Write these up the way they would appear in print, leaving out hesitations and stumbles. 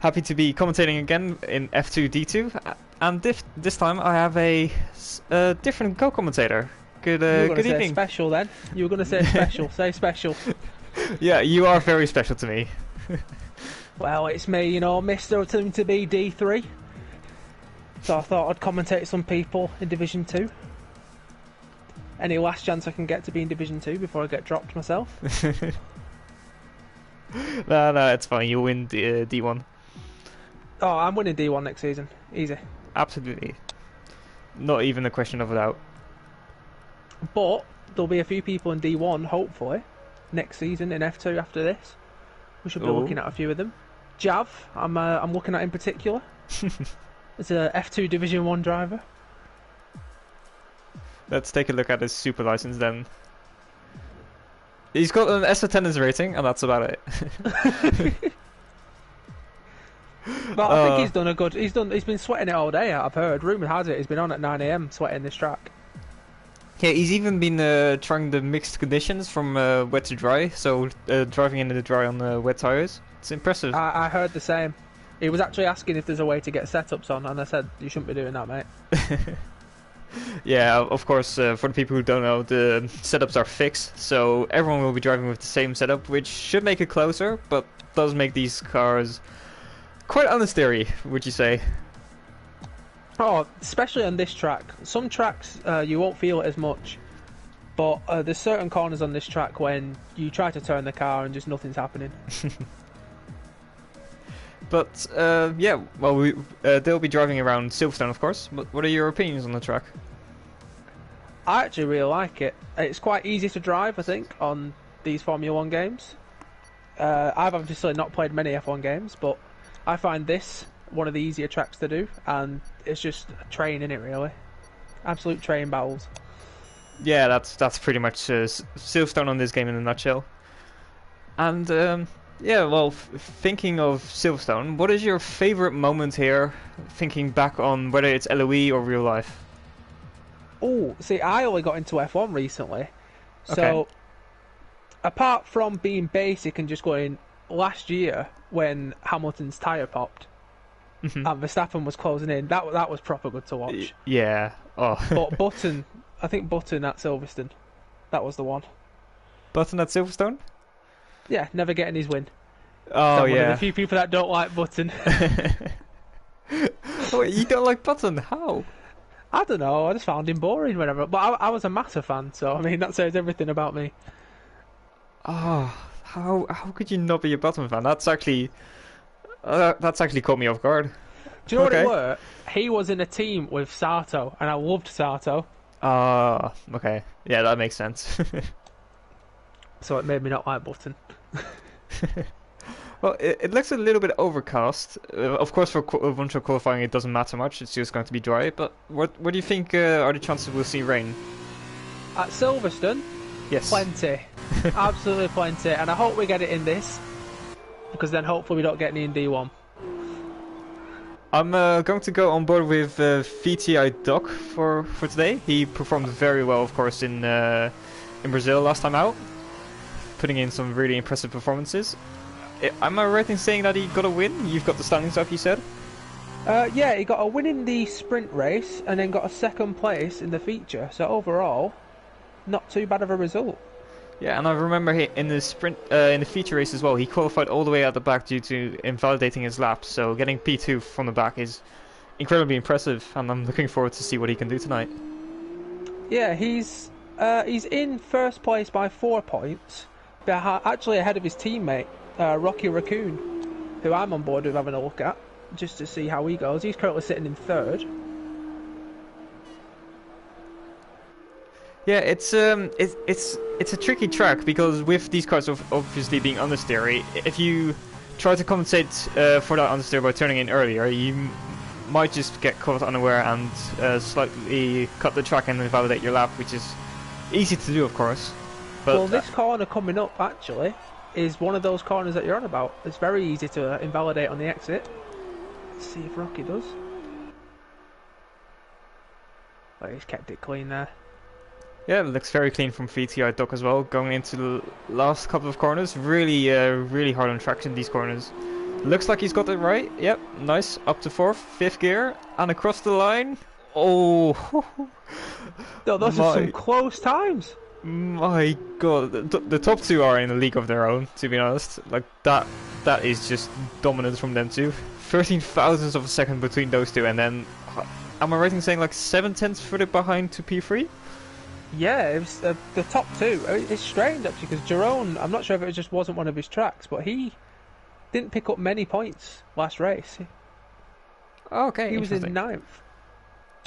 Happy to be commentating again in F2 D2, and this time I have a different co-commentator. You were going to Good say evening. special then. You were going to say special. Say special. Yeah, you are very special to me. Well, it's me, you know, Mr. Team to be D3. So I thought I'd commentate some people in Division 2. Any last chance I can get to be in Division 2 before I get dropped myself. No, it's fine. You win the D1. Oh, I'm winning D1 next season. Easy. Absolutely. Not even a question of a doubt. But there'll be a few people in D1, hopefully, next season in F2 after this. We should be looking at a few of them. Jav, I'm looking at in particular. It's a F2 Division 1 driver. Let's take a look at his super license then. He's got an S attendance rating, and that's about it. But I think he's done a good. He's been sweating it all day. I've heard. Rumour has it he's been on at 9 AM sweating this track. Yeah, he's even been trying the mixed conditions from wet to dry, so driving in the dry on the wet tires. It's impressive. I heard the same. He was actually asking if there's a way to get setups on, and I said you shouldn't be doing that, mate. Yeah, of course, for the people who don't know, the setups are fixed, so everyone will be driving with the same setup, which should make it closer, but does make these cars quite understeery, would you say? Oh, especially on this track. Some tracks you won't feel it as much, but there's certain corners on this track when you try to turn the car and just nothing's happening. But yeah, well, they'll be driving around Silverstone, of course. But what are your opinions on the track? I actually really like it. It's quite easy to drive, I think, on these Formula 1 games. I've obviously not played many F1 games, but I find this one of the easier tracks to do, and it's just a train, innit, really? Absolute train battles. Yeah, that's pretty much Silverstone on this game in a nutshell. And yeah, well, thinking of Silverstone, what is your favorite moment here, thinking back on whether it's LoE or real life? Oh, see, I only got into F1 recently, so Okay. apart from being basic and just going last year when Hamilton's tyre popped and Verstappen was closing in, that was proper good to watch. Yeah. Oh. But Button, I think Button at Silverstone, that was the one. Button at Silverstone? Yeah, never getting his win. Oh, One of yeah. the few people that don't like Button. Oh, you don't like Button? How? I don't know, I just found him boring whenever. But I was a Massa fan, so I mean that says everything about me. Oh, how could you not be a Button fan? That's actually caught me off guard. Do you know Okay. what it were? He was in a team with Sato, and I loved Sato, Ah, okay. Yeah, that makes sense. so it made me not like Button. Well, it looks a little bit overcast. Of course, for eventual qualifying, it doesn't matter much. It's just going to be dry. But what do you think are the chances we'll see rain? At Silverstone, Yes. plenty. Absolutely plenty. And I hope we get it in this, because then hopefully we don't get any in D1. I'm going to go on board with VTI Doc for today. He performed very well, of course, in Brazil last time out, putting in some really impressive performances. Am I right in saying that he got a win? You've got the standings up, you said? Yeah, he got a win in the sprint race, and then got a second place in the feature. So overall, not too bad of a result. Yeah, and I remember in the sprint, in the feature race as well, he qualified all the way at the back due to invalidating his laps. So getting P2 from the back is incredibly impressive, and I'm looking forward to see what he can do tonight. Yeah, he's in first place by 4 points, actually ahead of his teammate Rocky Raccoon, who I'm on board with having a look at just to see how he goes. He's currently sitting in third. Yeah, it's a tricky track because with these cars obviously being understeery, if you try to compensate for that understeer by turning in earlier, you might just get caught unaware and slightly cut the track and invalidate your lap, which is easy to do, of course. But Well, this corner coming up actually is one of those corners that you're on about. It's very easy to invalidate on the exit. Let's see if Rocky does. Oh, he's kept it clean there. yeah, it looks very clean from VTI Doc as well. Going into the last couple of corners, really hard on traction these corners. Looks like he's got it right. Yep, nice. Up to fourth, fifth gear, and across the line. Oh, No, those are some close times. my God, the top two are in a league of their own. To be honest, like that is just dominance from them two. 13 thousandths of a second between those two, and then am I right in saying like 7/10 further behind to P3? Yeah, it was the top two. It's strange actually because Jerome, I'm not sure if it just wasn't one of his tracks, but he didn't pick up many points last race. Okay, he was in ninth.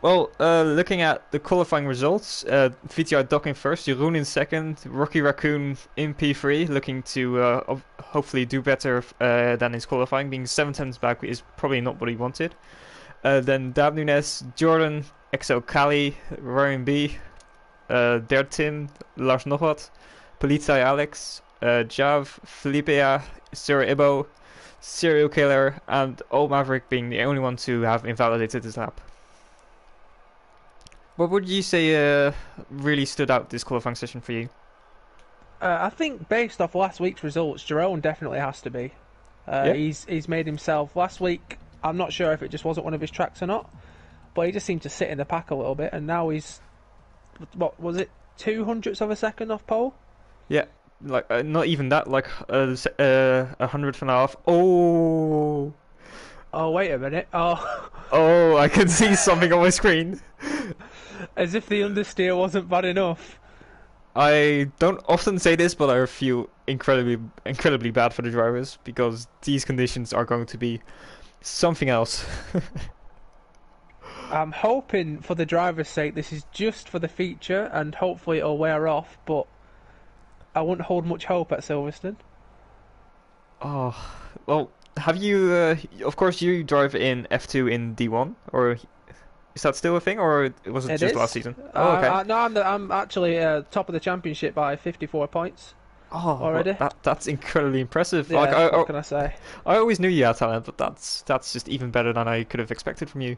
Well, looking at the qualifying results, VTR docking first, Jeroen in second, Rocky Raccoon in P3, looking to hopefully do better than his qualifying. Being 7/10 back is probably not what he wanted. Then Dab Nunes, Jordan, XL Cali, Ryan B, Dertin, Lars Nogot, Polizei Alex, Jav, Filipea, Sir Ibo, Serial Killer, and Old Maverick being the only one to have invalidated his lap. What would you say really stood out this qualifying session for you? I think based off last week's results, Jerome definitely has to be. Yeah. He's made himself last week. I'm not sure if it just wasn't one of his tracks or not, but he just seemed to sit in the pack a little bit, and now he's what was it, 200ths of a second off pole? Yeah, like not even that, like 100th and a half. Oh. Oh wait a minute. Oh. Oh, I can see something on my screen. As if the understeer wasn't bad enough. I don't often say this, but I feel incredibly bad for the drivers because these conditions are going to be something else. I'm hoping for the driver's sake this is just for the feature and hopefully it'll wear off, but I wouldn't hold much hope at Silverstone. Oh, well, have you, of course you drive in F2 in D1, or is that still a thing, or was it just last season? Oh, okay. No, I'm actually top of the championship by 54 points. Oh, already? Well, that's incredibly impressive. Yeah, like, what can I say? I always knew you had talent, but that's just even better than I could have expected from you.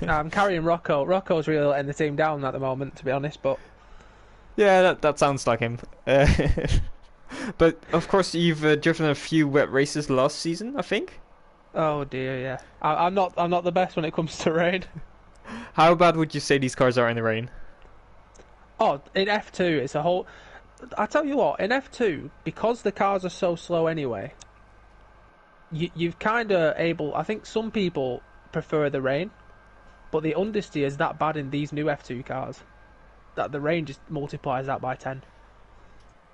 I'm carrying Rocco. Rocco's really letting the team down at the moment, to be honest, but... Yeah, that sounds like him. But, of course, you've driven a few wet races last season, I think? Oh dear, yeah. I'm not the best when it comes to rain. How bad would you say these cars are in the rain? Oh, in F2, it's a whole... I tell you what, in F2, because the cars are so slow anyway, you've kind of able... I think some people prefer the rain, but the understeer is that bad in these new F2 cars that the rain just multiplies that by 10.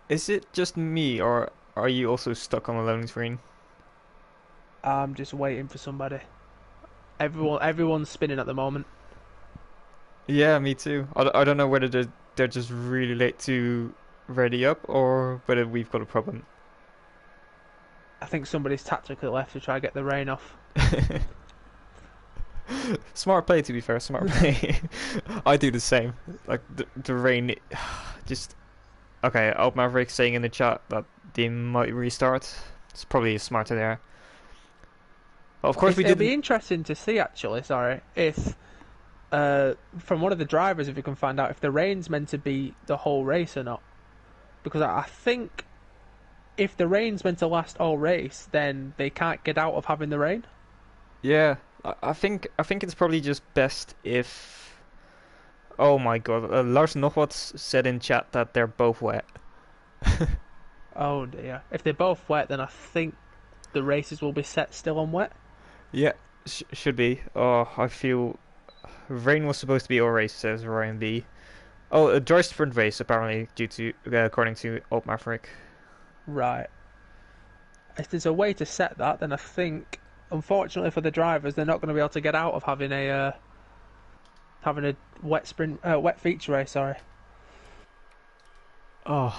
Is it just me, or are you also stuck on a loading screen? I'm just waiting for somebody. Everyone's spinning at the moment. Yeah, me too. I don't know whether they're just really late to ready up, or whether we've got a problem. I think somebody's tactically left to try and get the rain off. Smart play, to be fair. Smart play. I do the same. Like the rain, just. Okay, Old Maverick saying in the chat that they might restart. It's probably smarter there. Well, of course, it'll be interesting to see, actually, if from one of the drivers, if we can find out if the rain's meant to be the whole race or not. Because I think if the rain's meant to last all race, then they can't get out of having the rain. Yeah, I think it's probably just best if... Oh my god, Lars Nogot said in chat that they're both wet. Oh dear. If they're both wet, then I think the races will be set still on wet. Yeah, should be. Oh, I feel... Rain was supposed to be all race, says Ryan B. Oh, a dry sprint race, apparently, according to Old Maverick. Right. If there's a way to set that, then I think, unfortunately for the drivers, they're not going to be able to get out of having a wet sprint, wet feature race. Sorry. Oh,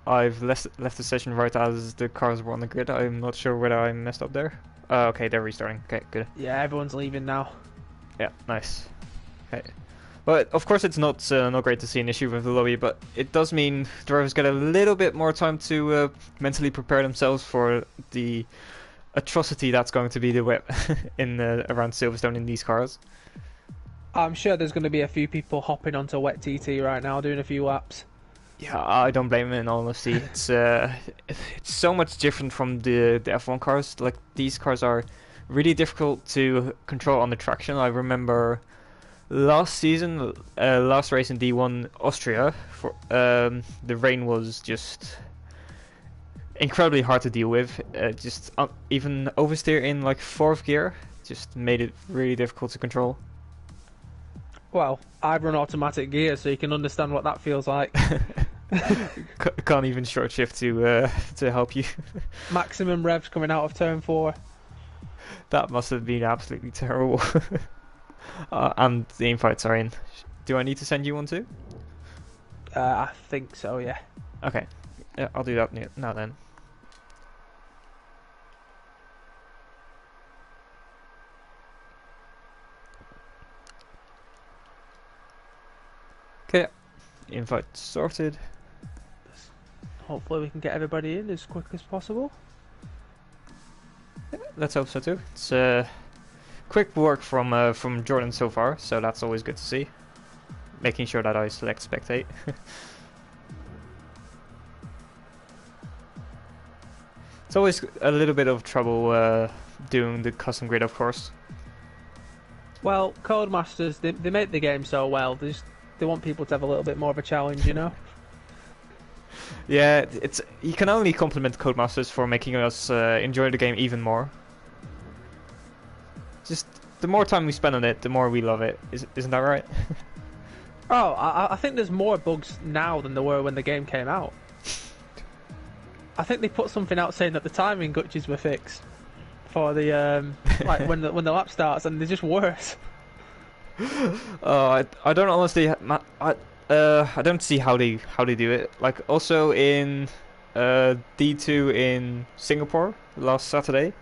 I've left the session right as the cars were on the grid. I'm not sure whether I messed up there. Okay, they're restarting. Okay, good. Yeah, everyone's leaving now. Yeah, nice. Okay. But of course it's not great to see an issue with the lobby, but it does mean drivers get a little bit more time to mentally prepare themselves for the atrocity that's going to be the wet in around Silverstone in these cars. I'm sure there's going to be a few people hopping onto wet TT right now, doing a few laps. Yeah, I don't blame him in all honesty. It's so much different from the F1 cars. Like these cars are really difficult to control under traction. I remember last season, last race in D1 Austria, for the rain was just incredibly hard to deal with. Just even oversteer in like fourth gear just made it really difficult to control. Well, I run automatic gear, so you can understand what that feels like. Can't even short shift to help you. Maximum revs coming out of turn 4. That must have been absolutely terrible. And the invites are in. Do I need to send you one too? I think so, yeah. Okay, yeah, I'll do that now then. Okay, invite sorted. Hopefully we can get everybody in as quick as possible. Let's hope so too. It's quick work from Jordan so far, so that's always good to see. Making sure that I select spectate. It's always a little bit of trouble doing the custom grid, of course. Well, Codemasters, they make the game so well, they want people to have a little bit more of a challenge, you know? Yeah, it's you can only compliment Codemasters for making us enjoy the game even more. Just the more time we spend on it, the more we love it. Isn't that right? Oh, I think there's more bugs now than there were when the game came out. I think they put something out saying that the timing glitches were fixed for the like when the lap starts, and they're just worse. I don't honestly. I don't see how they do it. Like also in D2 in Singapore last Saturday,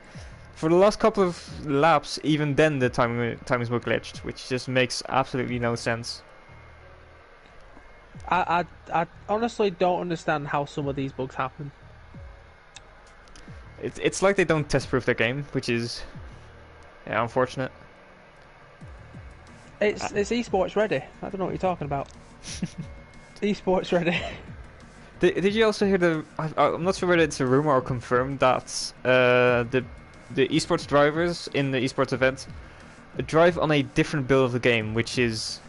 for the last couple of laps, even then the timings were glitched, which just makes absolutely no sense. I honestly don't understand how some of these bugs happen. It's like they don't test proof their game, which is unfortunate. It's esports ready. I don't know what you're talking about. Esports ready. Did you also hear I'm not sure whether it's a rumor or confirmed that the esports drivers in the esports event drive on a different build of the game, which is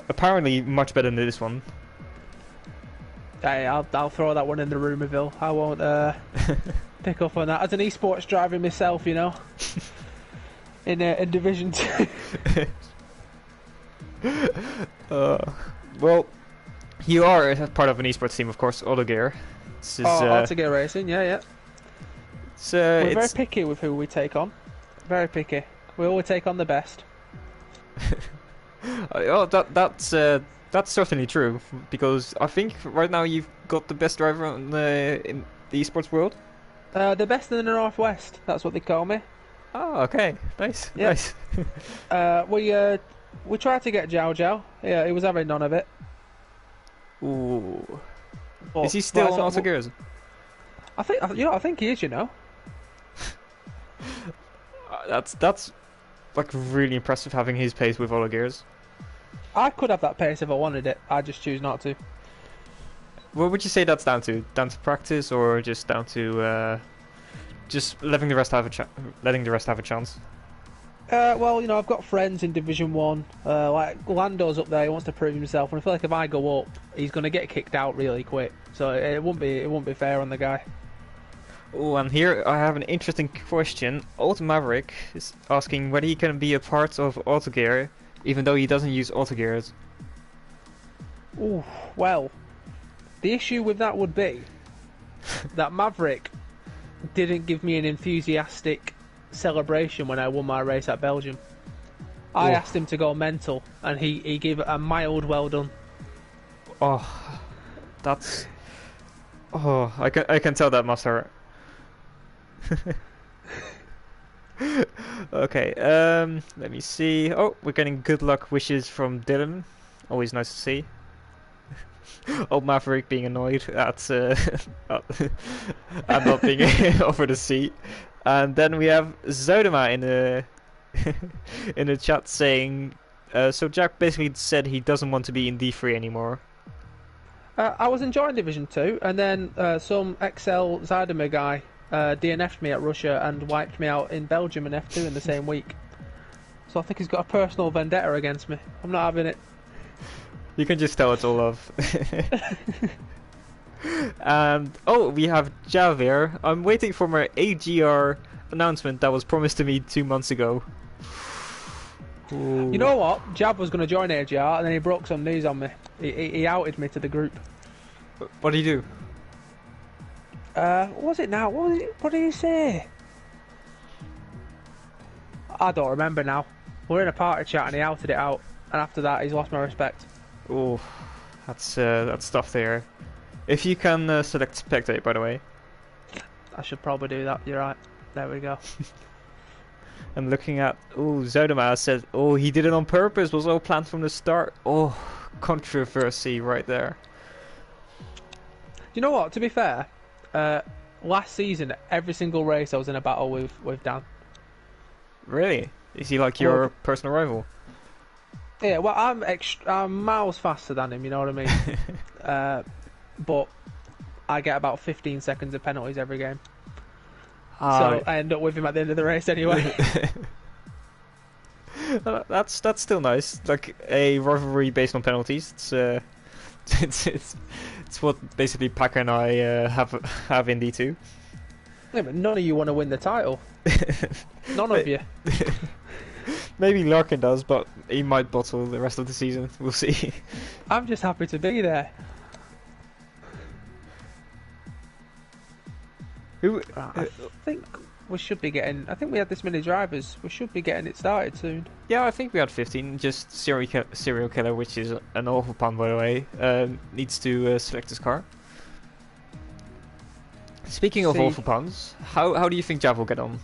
apparently much better than this one. Hey, I'll throw that one in the rumorville. I won't pick up on that. As an esports driver myself, you know, in Division 2. Well, you are part of an esports team, of course, Autogear. Autogear Racing, yeah. We're very picky with who we take on. Very picky. We always take on the best. Oh, that's certainly true, because I think right now you've got the best driver in the esports world. The best in the Northwest. That's what they call me. Oh, okay, nice, Yep. nice. We tried to get Zhao Zhao. Yeah, he was having none of it. Ooh, But, is he still on Autogears? I think he is. You know. That's like really impressive having his pace with Autogears. I could have that pace if I wanted it. I just choose not to. What would you say that's down to? Down to practice, or just down to just letting the rest have a chance? Well, you know, I've got friends in Division 1. Like Lando's up there. He wants to prove himself, and I feel like if I go up, he's going to get kicked out really quick. So it won't be fair on the guy. Oh, and here I have an interesting question. Old Maverick is asking whether he can be a part of Autogear, even though he doesn't use Autogears. Ooh, well, the issue with that would be that Maverick didn't give me an enthusiastic celebration when I won my race at Belgium. I asked him to go mental, and he gave it a mild well done. Oh, that's... Oh, I can tell that must hurt. Okay, let me see. Oh, we're getting good luck wishes from Dylan. Always nice to see. Old Maverick being annoyed at at not being offered a seat. And then we have Zodema in the in the chat saying, so Jack basically said he doesn't want to be in D3 anymore. I was enjoying Division 2, and then some XL Zydermer guy DNF'd me at Russia and wiped me out in Belgium in F2 in the same week. So I think he's got a personal vendetta against me. I'm not having it. You can just tell it's all love. And oh, we have Jav here. I'm waiting for my AGR announcement that was promised to me 2 months ago. Ooh. You know what? Jab was going to join AGR and then he broke some news on me. He outed me to the group. What did he do? What was it now? What did he say? I don't remember now. We're in a party chat and he outed it out. And after that, he's lost my respect. Oh, that's tough there. If you can select spectate, by the way. I should probably do that. You're right. There we go. I'm looking at... Oh, Zodoma said... Oh, he did it on purpose. Was all planned from the start. Oh, controversy right there. You know what? To be fair, last season, every single race I was in a battle with Dan. Really? Is he like your personal rival? Yeah, well, I'm miles faster than him, you know what I mean? But I get about 15 seconds of penalties every game. So I end up with him at the end of the race anyway. That's still nice. Like a rivalry based on penalties. It's what basically Packer and I have in D2. Yeah, but none of you want to win the title. None of you. Maybe Larkin does, but he might bottle the rest of the season. We'll see. I'm just happy to be there. I think we should be getting... I think we had this many drivers. We should be getting it started soon. Yeah, I think we had 15. Just Serial Killer, which is an awful pun, by the way, needs to select his car. Speaking of awful puns, how do you think Jav will get on?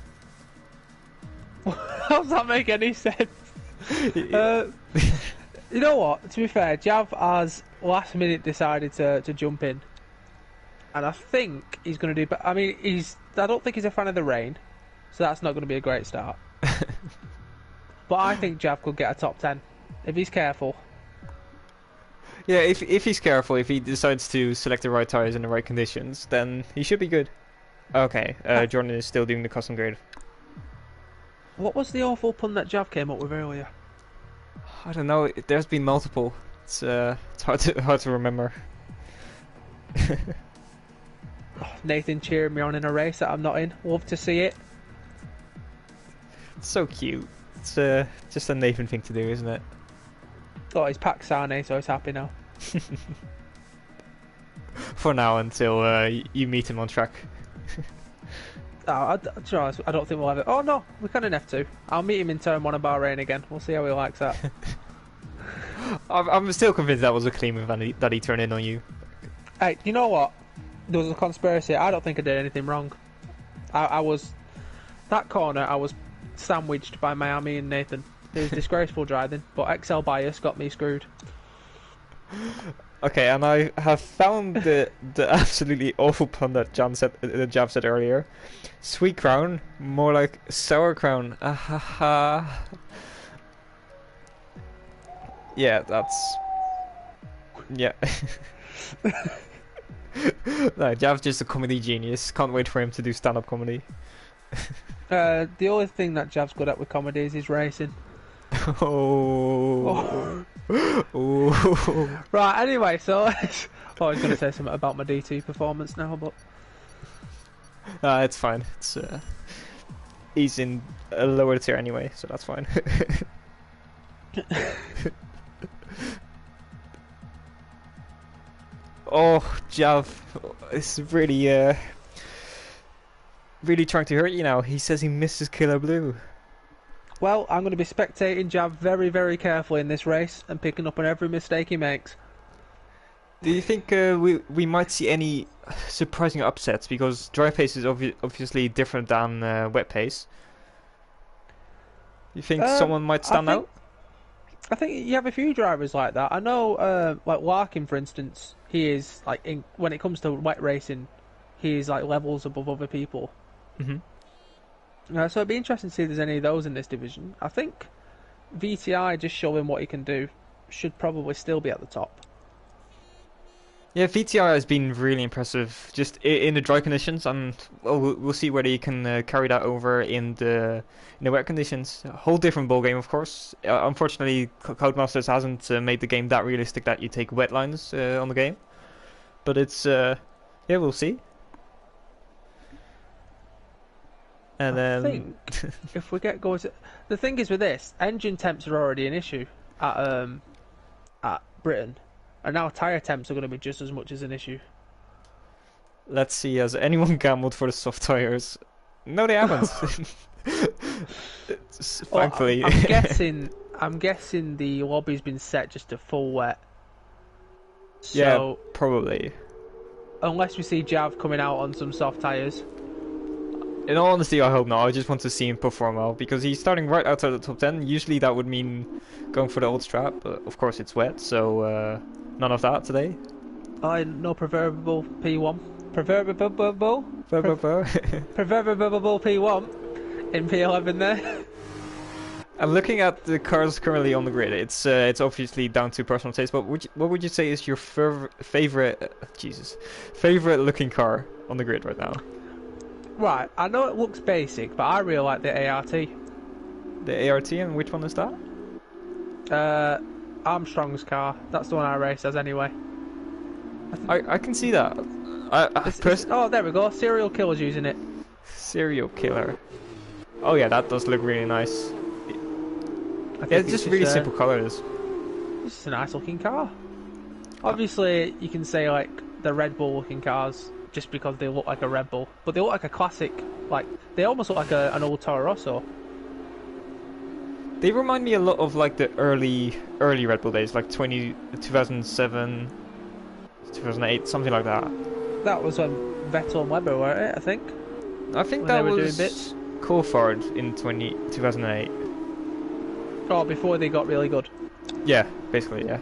How does that make any sense? You know what? To be fair, Jav has last minute decided to jump in. And I think he's going to do... I mean, I don't think he's a fan of the rain, so that's not going to be a great start. But I think Jav could get a top 10 if he's careful. Yeah, if he's careful, if he decides to select the right tires in the right conditions, then he should be good. Okay, Jordan is still doing the custom grade. What was the awful pun that Jav came up with earlier? I don't know. There's been multiple. It's hard to remember. Nathan cheering me on in a race that I'm not in. Love to see it. It's so cute. It's just a Nathan thing to do, isn't it? Oh, he's Paksane, so he's happy now. For now, until you meet him on track. I don't think we'll have it. Oh no, we can in F2. I'll meet him in turn 1 of Bahrain again. We'll see how he likes that. I'm still convinced that was a claim that he turned in on you. Hey, you know what? There was a conspiracy. I don't think I did anything wrong. I was... That corner, I was sandwiched by Miami and Nathan. It was disgraceful driving, but XL bias got me screwed. Okay, and I have found the absolutely awful pun that Jav said earlier. Sweet crown, more like sour crown. Yeah, that's... Yeah. No, Jav's just a comedy genius. Can't wait for him to do stand-up comedy. The only thing that Jav's good at with comedy is his racing. Oh. Oh. Right, anyway, so... I was going to say something about my DT performance now, but... It's fine. He's in a lower tier anyway, so that's fine. Oh, Jav is really trying to hurt you now. He says he misses Killer Blue. Well, I'm going to be spectating Jav very, very carefully in this race and picking up on every mistake he makes. Do you think we might see any surprising upsets? Because dry pace is obviously different than wet pace. You think someone might stand out? I think you have a few drivers like that. I know, like Larkin, for instance, he is like when it comes to wet racing, he is like levels above other people. So it'd be interesting to see if there's any of those in this division. I think VTI just showing what he can do should probably still be at the top. Yeah, VTI has been really impressive just in the dry conditions, and well, we'll see whether you can carry that over in the wet conditions. A whole different ball game, of course. Unfortunately, Codemasters hasn't made the game that realistic that you take wet lines on the game, but it's yeah, we'll see. And I then think if we get going, the thing is with this, engine temps are already an issue at Britain, and now tyre temps are going to be just as much as an issue. let's see, has anyone gambled for the soft tires? No, they haven't. Thankfully. I'm guessing. I'm guessing the lobby's been set just to full wet. So, yeah, probably. unless we see Jav coming out on some soft tyres. In all honesty, I hope not. I just want to see him perform well because he's starting right outside the top 10. Usually that would mean going for the old strap, but of course it's wet, so none of that today. No proverbial P1. Proverbial P1 in P11 there. I'm looking at the cars currently on the grid. It's obviously down to personal taste, but what would you say is your favorite looking car on the grid right now? Right, I know it looks basic, but I really like the ART. The ART, and which one is that? Armstrong's car. That's the one I race as anyway. I can see that. Oh, there we go. Serial killer's using it. Serial killer. Oh yeah, that does look really nice. Yeah, it's just really simple colours. This is a nice looking car. Obviously, you can say like the Red Bull looking cars just because they look like a Red Bull, but they look like a classic. Like they almost look like an old Toro Rosso. They remind me a lot of like the early Red Bull days, like 2007, 2008, something like that. That was when Vettel and Webber were it, I think. I think when that they were was doing bits. Coulthard in 2008. Oh, before they got really good. Yeah, basically, yeah.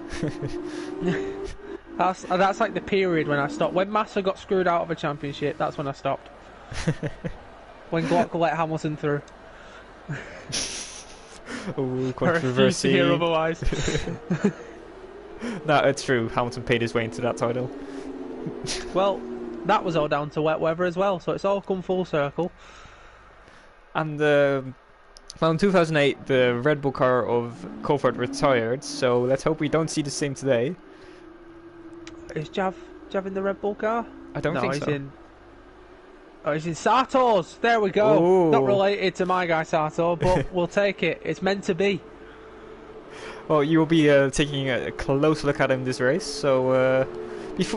That's like the period when I stopped. When Massa got screwed out of a championship, that's when I stopped. When Glock let Hamilton through. Oh, I refuse to controversy. hear otherwise. No, it's true. Hamilton paid his way into that title. Well, that was all down to wet weather as well, so it's all come full circle. And well, in 2008, the Red Bull car of Coulthard retired, so let's hope we don't see the same today. Is Jav in the Red Bull car? I don't think he's so. He's in Sartor's. There we go. Ooh. Not related to my guy Sartor, but we'll take it. It's meant to be. Well, you will be taking a close look at him this race, so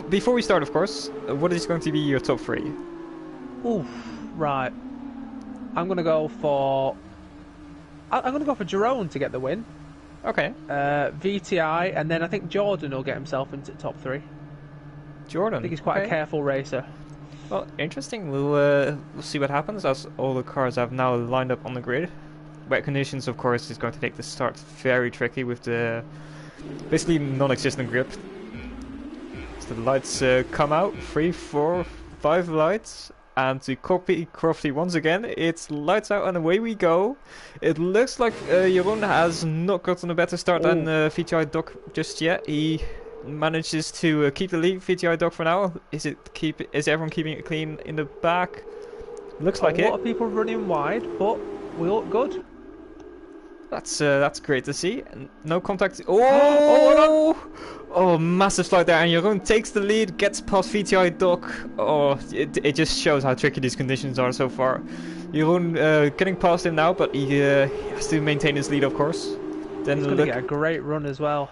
before we start, of course, what is going to be your top 3? Oof, right. I'm gonna go for Jerome to get the win. Okay. VTI, and then I think Jordan will get himself into the top 3. Jordan. I think he's quite a careful racer. Well, interesting. We'll see what happens as all the cars have now lined up on the grid. Wet conditions, of course, is going to make the start very tricky with the basically non-existent grip. So the lights come out, 3, 4, 5 lights, and to copy Crofty once again, it's lights out and away we go. It looks like Jeroen has not gotten a better start than VTI Doc just yet. He manages to keep the lead. VTI Doc for now. Is everyone keeping it clean in the back? Looks like it. A lot of people running wide, but we look good. That's great to see. No contact. Oh, massive slide there, and Jeroen takes the lead, gets past VTI Doc. Oh, it just shows how tricky these conditions are so far. Jeroen getting past him now, but he has to maintain his lead, of course. Then he's going to get a great run as well.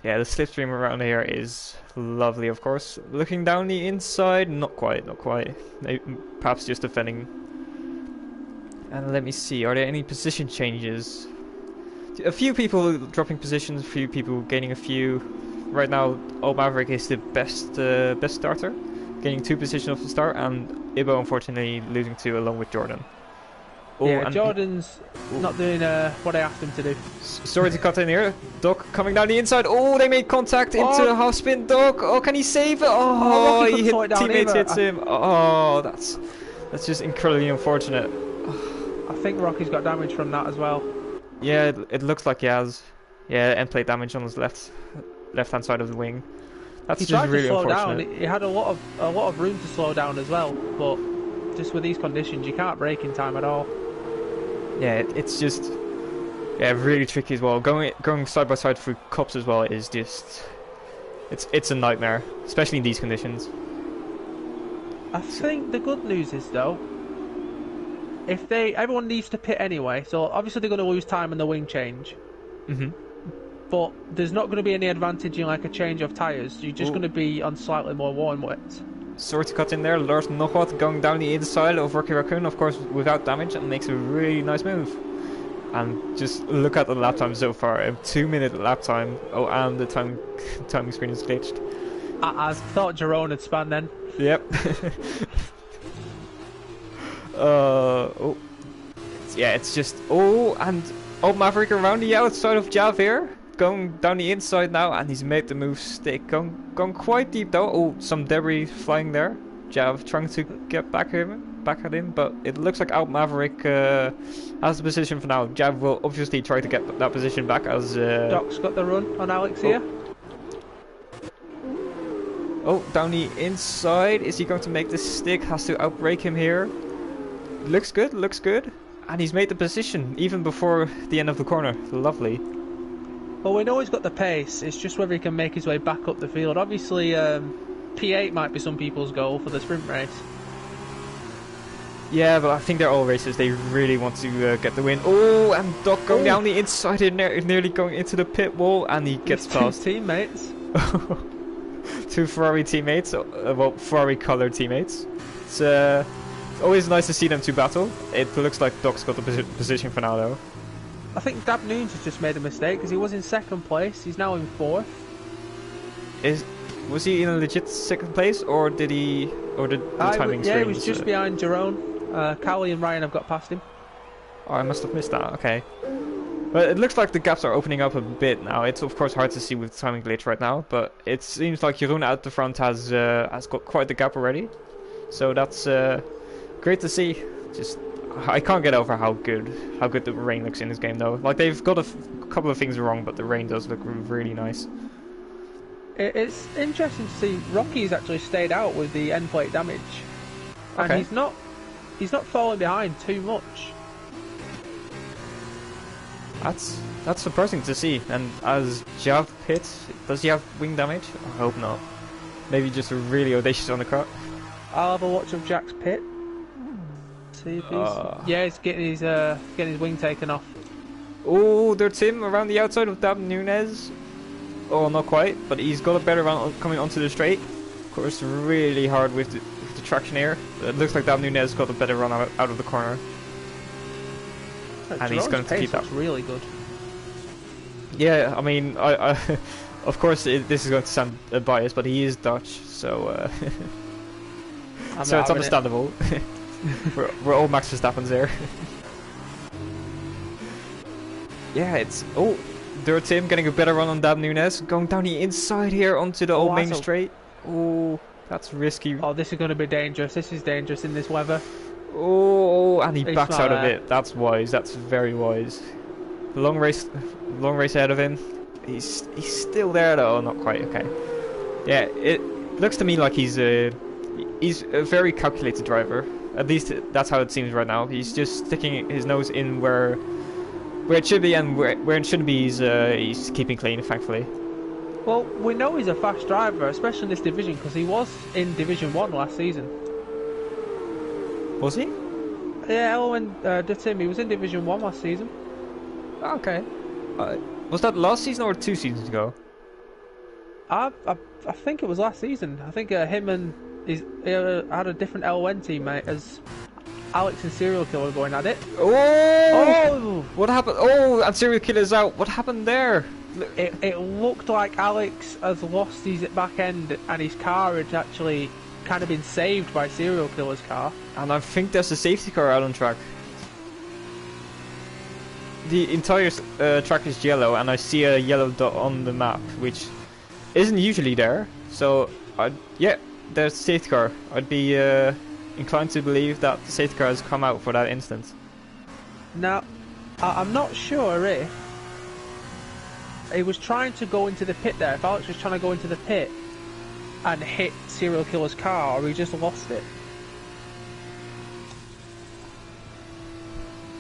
Yeah, the slipstream around here is lovely, of course. Looking down the inside, not quite. Perhaps just defending. And let me see, are there any position changes? A few people dropping positions, a few people gaining a few. Right now, Old Maverick is the best starter, gaining 2 positions off the start, and Ibo unfortunately losing 2 along with Jordan. Oh, yeah, Jordan's not doing what I asked him to do. Sorry to cut in here. Doc coming down the inside. Oh, they made contact into a half spin. Doc, oh, can he save it? Oh, he hit teammate hits him. Oh, that's just incredibly unfortunate. I think Rocky's got damage from that as well. Yeah, it looks like he has. Yeah, end plate damage on his left-hand side of the wing. That's He just tried really to slow down. unfortunate. He had a lot of room to slow down as well, but just with these conditions, you can't brake in time at all. Yeah, it's just really tricky as well. Going side by side through cups as well is just it's a nightmare, especially in these conditions. I think the good news is though, if everyone needs to pit anyway, so obviously they're going to lose time in the wing change. Mhm. But there's not going to be any advantage in like a change of tyres. You're just going to be on slightly more worn wets. Sort of cut in there. Lars Nogot going down the inside of Rocky Raccoon, of course, without damage, and makes a really nice move. And just look at the lap time so far. A 2-minute lap time. Oh, and the timing screen is glitched. I thought Jerome had spun then. Yep. Oh. It's just... Oh, and Old Maverick around the outside of Jav here. Going down the inside now, and he's made the move stick. Going quite deep though. Oh, some debris flying there. Jav trying to get back at him, but it looks like Out Maverick has the position for now. Jav will obviously try to get that position back as... Doc's got the run on Alex here. Oh, down the inside. Is he going to make this stick? Has to outbrake him here. Looks good, looks good. And he's made the position even before the end of the corner. Lovely. Well, we know he's got the pace. It's just whether he can make his way back up the field. Obviously, P8 might be some people's goal for the sprint race. Yeah, but I think they're all racers. They really want to get the win. Oh, and Doc going down the inside and nearly going into the pit wall, and he gets past. Two teammates. 2 Ferrari teammates. Well, Ferrari colored teammates. It's always nice to see them 2 battle. It looks like Doc's got the position for now, though. I think Dab Nunes has just made a mistake because he was in 2nd place. He's now in 4th. Was he in a legit 2nd place, or did the timing screens? Yeah, he was just behind Jerome. Cowley and Ryan have got past him. Oh, I must have missed that. Okay. But it looks like the gaps are opening up a bit now. It's of course hard to see with the timing glitch right now, but it seems like Jeroen out the front has got quite the gap already. So that's great to see. Just I can't get over how good the rain looks in this game though. Like they've got a couple of things wrong, but the rain does look really nice. It's interesting to see Rocky's actually stayed out with the end plate damage, and Okay. he's not falling behind too much. That's surprising to see. And as Jav hits, does he have wing damage? I hope not. Maybe just a really audacious undercut. I'll have a watch of Jack's pit. See if he's getting his wing taken off. Oh, there's him around the outside of Dab Nunes. Oh, not quite, but he's got a better run coming onto the straight. Of course, really hard with the traction here. It looks like Dab Nunes got a better run out of the corner. And he's going to keep that. Looks really good. Yeah, I mean, I of course, this is going to sound biased, but he is Dutch, so so it's understandable. we're all Max Verstappen's there. Yeah, it's Dirt Tim getting a better run on Dab Nunes, going down the inside here onto the old main straight. Oh, that's risky. Oh, this is going to be dangerous. This is dangerous in this weather. Oh, and he He's backs not out of there. it. That's wise. That's very wise. Long race ahead of him. He's still there though. Not quite. Okay. Yeah, it looks to me like he's a very calculated driver. At least that's how it seems right now. He's just sticking his nose in where it should be, and where it shouldn't be, he's keeping clean, thankfully. Well, we know he's a fast driver, especially in this division, because he was in Division 1 last season. Was he? Yeah, Elwin Tim, he was in Division 1 last season. Okay. Was that last season or 2 seasons ago? I think it was last season. I think him and had a different L1 teammate as Alex and Serial Killer going at it. Oh! What happened? Oh, and Serial Killer's out. What happened there? It looked like Alex has lost his back end, and his car had actually kind of been saved by Serial Killer's car. And I think there's a safety car out on track. The entire track is yellow, and I see a yellow dot on the map, which isn't usually there. So, yeah, there's a safety car. I'd be inclined to believe that the safety car has come out for that instance. Now, I'm not sure if he was trying to go into the pit there. If Alex was trying to go into the pit, and hit Serial Killer's car, or he just lost it.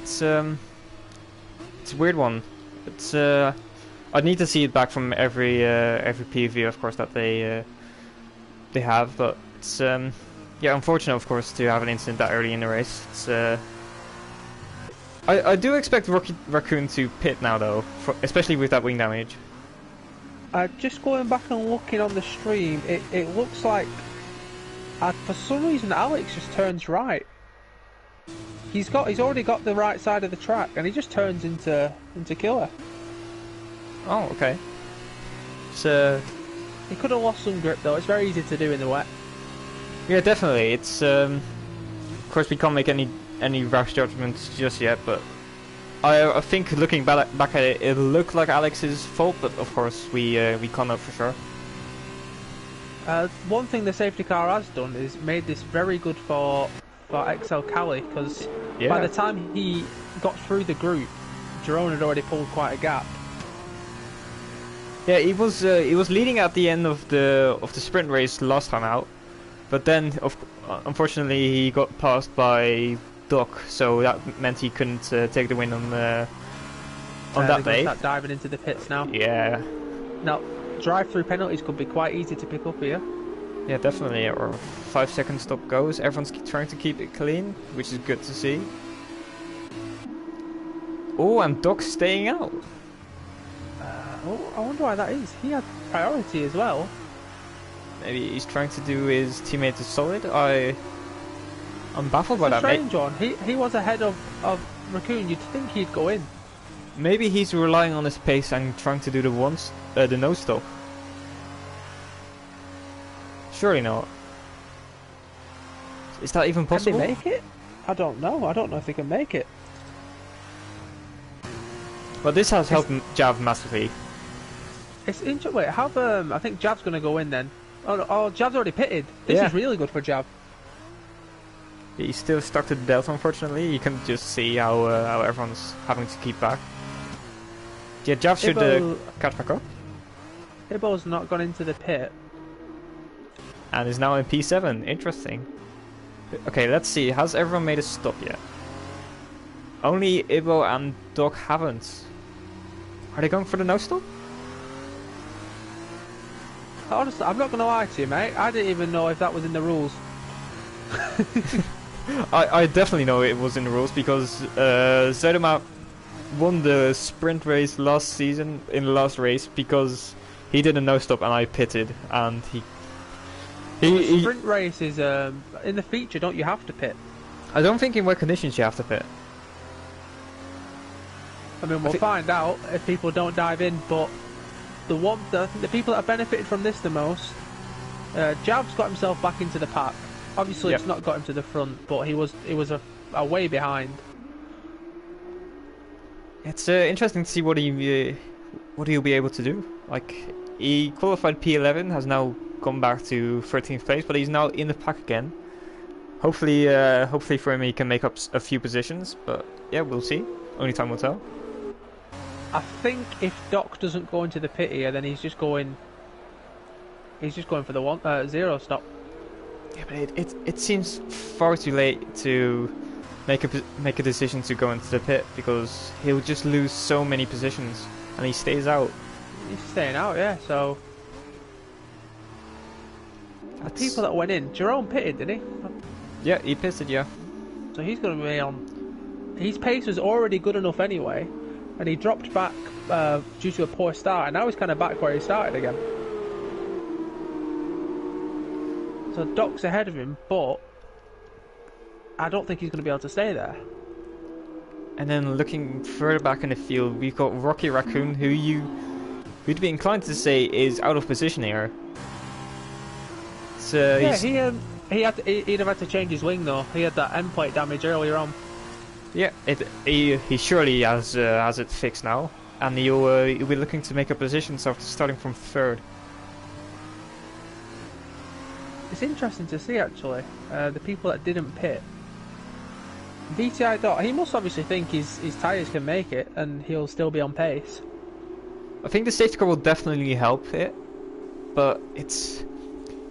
It's a weird one. It's I'd need to see it back from every PV, of course, that they have, but it's yeah, unfortunate, of course, to have an incident that early in the race. It's I do expect Rocky Raccoon to pit now, though, especially with that wing damage. Just going back and looking on the stream, it looks like for some reason Alex just turns right. He's already got the right side of the track, and he just turns into Killer. Oh, okay. So he could have lost some grip though. It's very easy to do in the wet. Yeah, definitely. It's of course we can't make any rash judgments just yet, but I think looking back at it, it looked like Alex's fault, but of course we can't know for sure. One thing the safety car has done is made this very good for XL Cali, because by the time he got through the group, Jerome had already pulled quite a gap. Yeah, he was leading at the end of the sprint race last time out, but then unfortunately he got passed by Doc, so that meant he couldn't take the win on that day. Start diving into the pits now. Yeah. Now, drive-through penalties could be quite easy to pick up here. Yeah, definitely. Or 5-second stop goes. Everyone's trying to keep it clean, which is good to see. Oh, and Doc's staying out. I wonder why that is. He had priority as well. Maybe he's trying to do his teammate a solid. I'm baffled by that. Strange one. He was ahead of Raccoon. You'd think he'd go in. Maybe he's relying on his pace and trying to do the no stop. Surely not. Is that even possible? Can they make it? I don't know. I don't know if they can make it. Well, this has helped Jav massively. It's interesting. Wait, I think Jav's going to go in then. Oh, Jav's already pitted. This is really good for Jav. He's still stuck to the Delta, unfortunately. You can just see how everyone's having to keep back. Yeah, Jav should catch back up. Ibo's not gone into the pit. And is now in P7. Interesting. Okay, let's see. Has everyone made a stop yet? Only Ibo and Doc haven't. Are they going for the no stop? Honestly, I'm not going to lie to you, mate. I didn't even know if that was in the rules. I definitely know it was in the rules because Zedema won the sprint race last season in the last race because he did a no stop and I pitted, and he sprint race is in the feature. Don't you have to pit? I don't think in wet conditions you have to pit. I mean, we'll find out if people don't dive in, but the people that have benefited from this the most, Jav's got himself back into the pack. Obviously, it's not got him to the front, but he was a way behind. It's interesting to see what he'll be able to do. Like, he qualified P11, has now gone back to 13th place, but he's now in the pack again. Hopefully for him he can make up a few positions, but yeah, we'll see. Only time will tell. I think if Doc doesn't go into the pit here, then he's just going for the zero stop. Yeah, but it seems far too late to make a decision to go into the pit because he'll just lose so many positions, and he stays out. He's staying out, yeah. So the people that went in, Jerome pitted, didn't he? Yeah, he pitted, yeah. So he's going to be on. His pace was already good enough anyway, and he dropped back due to a poor start, and now he's kind of back where he started again. So Doc's ahead of him, but I don't think he's going to be able to stay there. And then looking further back in the field, we've got Rocky Raccoon, who you'd be inclined to say is out of position here. So yeah, he'd have had to change his wing though. He had that end plate damage earlier on. Yeah, he surely has it fixed now, and he'll be looking to make a position after starting from third. It's interesting to see actually, the people that didn't pit. VTI Dot, he must obviously think his tyres can make it and he'll still be on pace. I think the safety car will definitely help it, but it's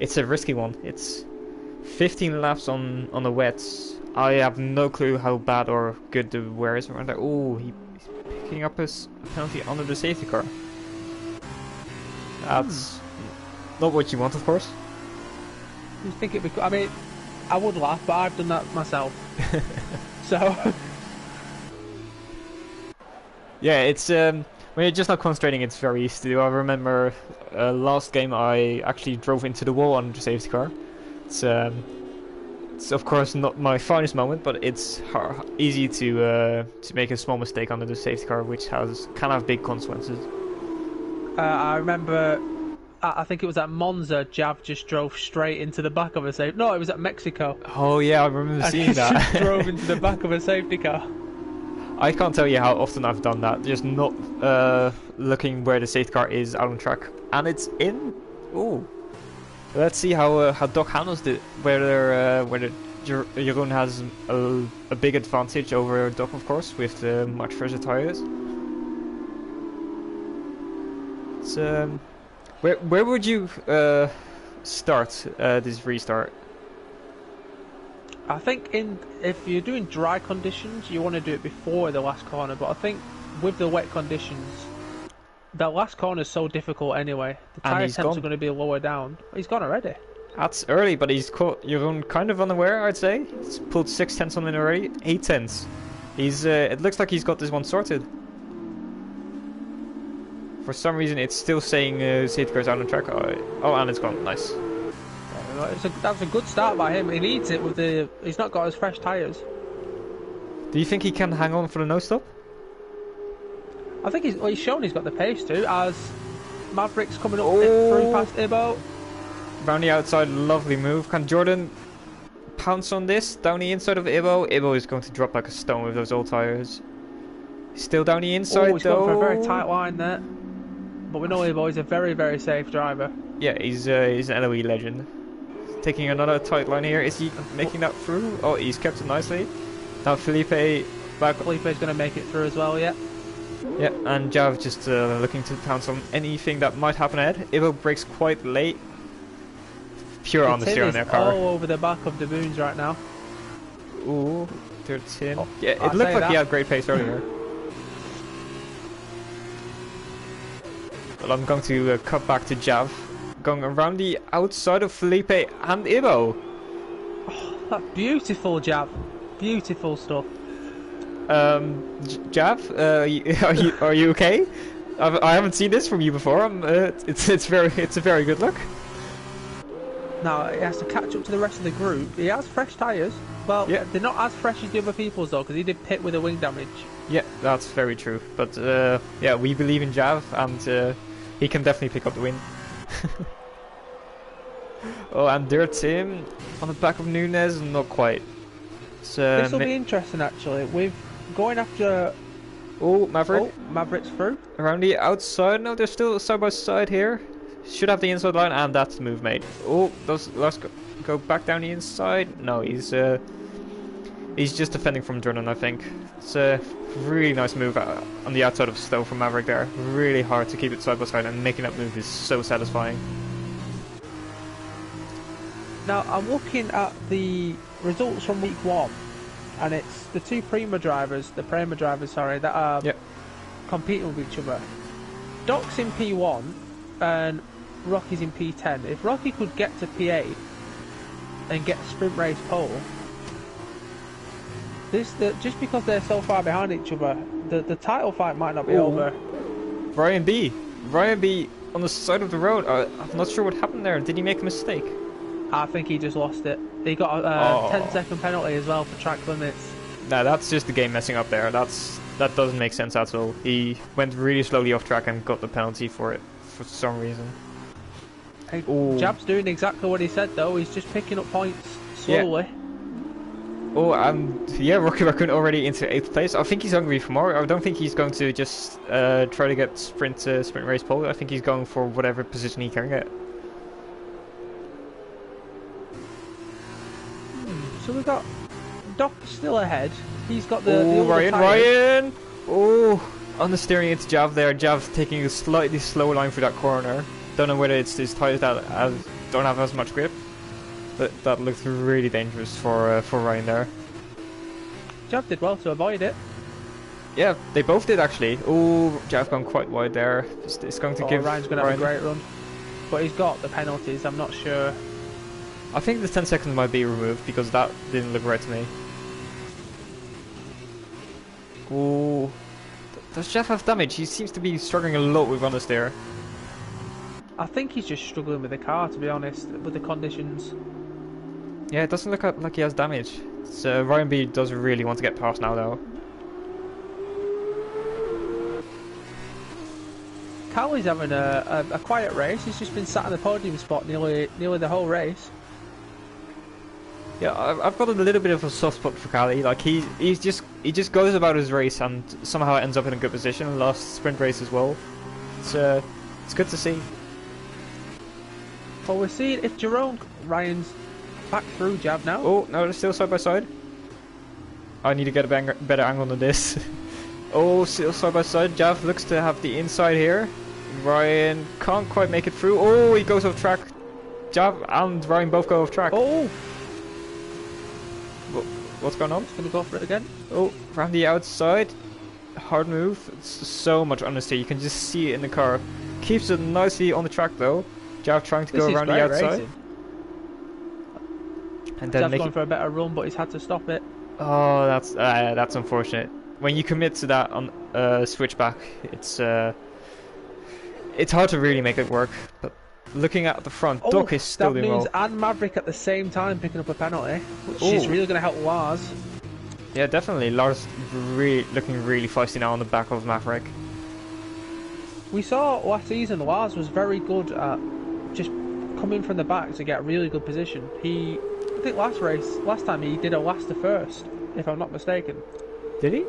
it's a risky one. It's 15 laps on the wets. I have no clue how bad or good the wear is around there. Oh, he's picking up his penalty under the safety car. That's not what you want, of course. You think it'd be? I mean, I would laugh, but I've done that myself. So. Yeah, it's when you're just not concentrating, it's very easy to do. I remember last game I actually drove into the wall on the safety car. It's of course not my finest moment, but it's easy to make a small mistake under the safety car, which can have big consequences. I remember, I think it was at Monza, Jav just drove straight into the back of a safety. No, it was at Mexico. Oh yeah, I remember seeing that. Just drove into the back of a safety car. I can't tell you how often I've done that. Just not looking where the safety car is out on track, and it's in. Ooh, let's see how Doc handles it. Whether Jeroen has a big advantage over Doc, of course, with the much fresher tires. It's, where would you start this restart? I think if you're doing dry conditions, you want to do it before the last corner. But I think with the wet conditions, that last corner is so difficult anyway. The tyre temps are going to be lower down. He's gone already. That's early, but he's caught Jeroen kind of unaware, I'd say. He's pulled 6 tenths on him already, 8 tenths. He's it looks like he's got this one sorted. For some reason, it's still saying safety car's out on track. Oh, and it's gone. Nice. That was a good start by him. He needs it with the. He's not got his fresh tyres. Do you think he can hang on for the no stop? I think he's shown he's got the pace to. As Maverick's coming up through past Ibo. Round the outside, lovely move. Can Jordan pounce on this? Down the inside of Ibo. Ibo is going to drop like a stone with those old tyres. Still down the inside he's though. Going for a very tight line there. But we know Ibo is a very, very safe driver. Yeah, he's an LOE legend. Taking another tight line here. Is he making that through? Oh, he's kept it nicely. Now Felipe back. Felipe's going to make it through as well, yeah. Yeah, and Jav just looking to pounce on anything that might happen ahead. Ivo brakes quite late. Pure honesty on their car. All over the back of the Boons right now. Ooh, third tin. Oh, yeah, it looked like he had great pace earlier. But I'm going to cut back to Jav. Going around the outside of Felipe and Ibo. Oh, that's beautiful, Jav. Beautiful stuff. Jav, are you okay? I haven't seen this from you before. It's a very good look. Now he has to catch up to the rest of the group. He has fresh tyres. Well, yeah. They're not as fresh as the other people's though, because he did pit with a wing damage. Yeah, that's very true. But yeah, we believe in Jav, and he can definitely pick up the win. Oh, and Dirt Tim on the back of Nunes, not quite. This will be interesting actually. With going after. Oh, Maverick. Oh, Maverick's through. Around the outside. No, they're still side by side here. Should have the inside line, and that's the move made. Oh, let's go back down the inside. No, he's just defending from Jordan, I think. It's a really nice move on the outside of Stowe from Maverick there. Really hard to keep it side by side, and making that move is so satisfying. Now, I'm looking at the results from week 1, and it's the two Prema drivers, that are competing with each other. Doc's in P1, and Rocky's in P10. If Rocky could get to P8 and get a sprint race pole, just because they're so far behind each other, the title fight might not be over. Ryan B on the side of the road. I'm not sure what happened there. Did he make a mistake? I think he just lost it. He got a 10-second penalty as well for track limits. Nah, that's just the game messing up there. That doesn't make sense at all. He went really slowly off track and got the penalty for it for some reason. Hey, Jab's doing exactly what he said though. He's just picking up points slowly. Yeah. Oh, yeah, Rocky Raccoon already into 8th place. I think he's hungry for more. I don't think he's going to just try to get sprint race pole. I think he's going for whatever position he can get. So we've got Doc still ahead. He's got the Ryan! Oh, on the steering it's Jav there. Jav taking a slightly slower line for that corner. Don't know whether it's his tyres that have don't have as much grip. But that looked really dangerous for Ryan there. Jav did well to avoid it. Yeah, they both did actually. Oh, Jav gone quite wide there. It's going to give Ryan's going to have a great run. But he's got the penalties, I'm not sure. I think the 10 seconds might be removed because that didn't look right to me. Oh, does Jeff have damage? He seems to be struggling a lot with understeer. I think he's just struggling with the car, to be honest, with the conditions. Yeah, it doesn't look like he has damage. So Ryan B does really want to get past now, though. Cowley's having a quiet race. He's just been sat in the podium spot nearly the whole race. Yeah, I've got a little bit of a soft spot for Cali. Like he just goes about his race and somehow ends up in a good position. Last sprint race as well. It's good to see. Well, we're seeing if Jerome Ryan's back through Jav now. Oh no, they're still side by side. I need to get a better angle than this. Oh, still side by side. Jav looks to have the inside here. Ryan can't quite make it through. Oh, he goes off track. Jav and Ryan both go off track. Oh! What's going on? He's going to go for it again. Oh, from the outside. Hard move. It's so much honesty. You can just see it in the car. Keeps it nicely on the track though. Jav trying to go around the outside. Racing. And then Jav's going for a better run, but he's had to stop it. Oh, that's unfortunate. When you commit to that on switchback, it's hard to really make it work. But looking at the front, Doc is still doing well. And Maverick at the same time picking up a penalty, which is really going to help Lars. Yeah, definitely. Lars looking really feisty now on the back of Maverick. We saw last season Lars was very good at just coming from the back to get a really good position. I think last time he did a last to first, if I'm not mistaken. Did he?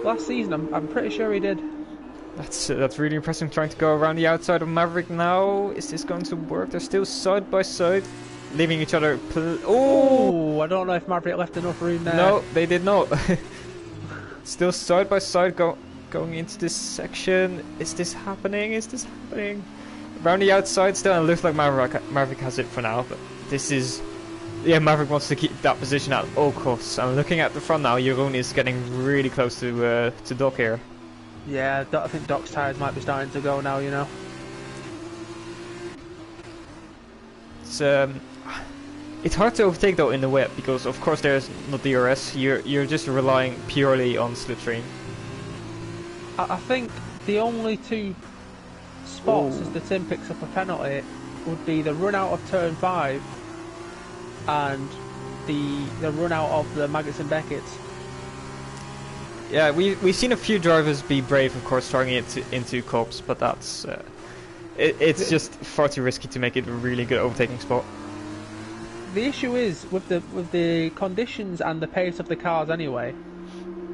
Last season, I'm pretty sure he did. That's really impressive. Trying to go around the outside of Maverick now. Is this going to work? They're still side by side, leaving each other. Oh! I don't know if Maverick left enough room there. No, they did not. Still side by side going into this section. Is this happening? Is this happening? Around the outside still, and it looks like Maverick has it for now. But this is. Yeah, Maverick wants to keep that position at all costs. And looking at the front now, Jeroen is getting really close to Doc here. Yeah, I think Doc's tyres might be starting to go now, you know. It's hard to overtake though in the wet because of course there's not DRS. You're just relying purely on slipstream. I think the only two spots as the Tim picks up a penalty would be the run out of turn 5 and the run out of the Maggots and Beckett's. Yeah, we've seen a few drivers be brave, of course, throwing it into Copse, but that's it's just far too risky to make it a really good overtaking spot. The issue is with the conditions and the pace of the cars anyway.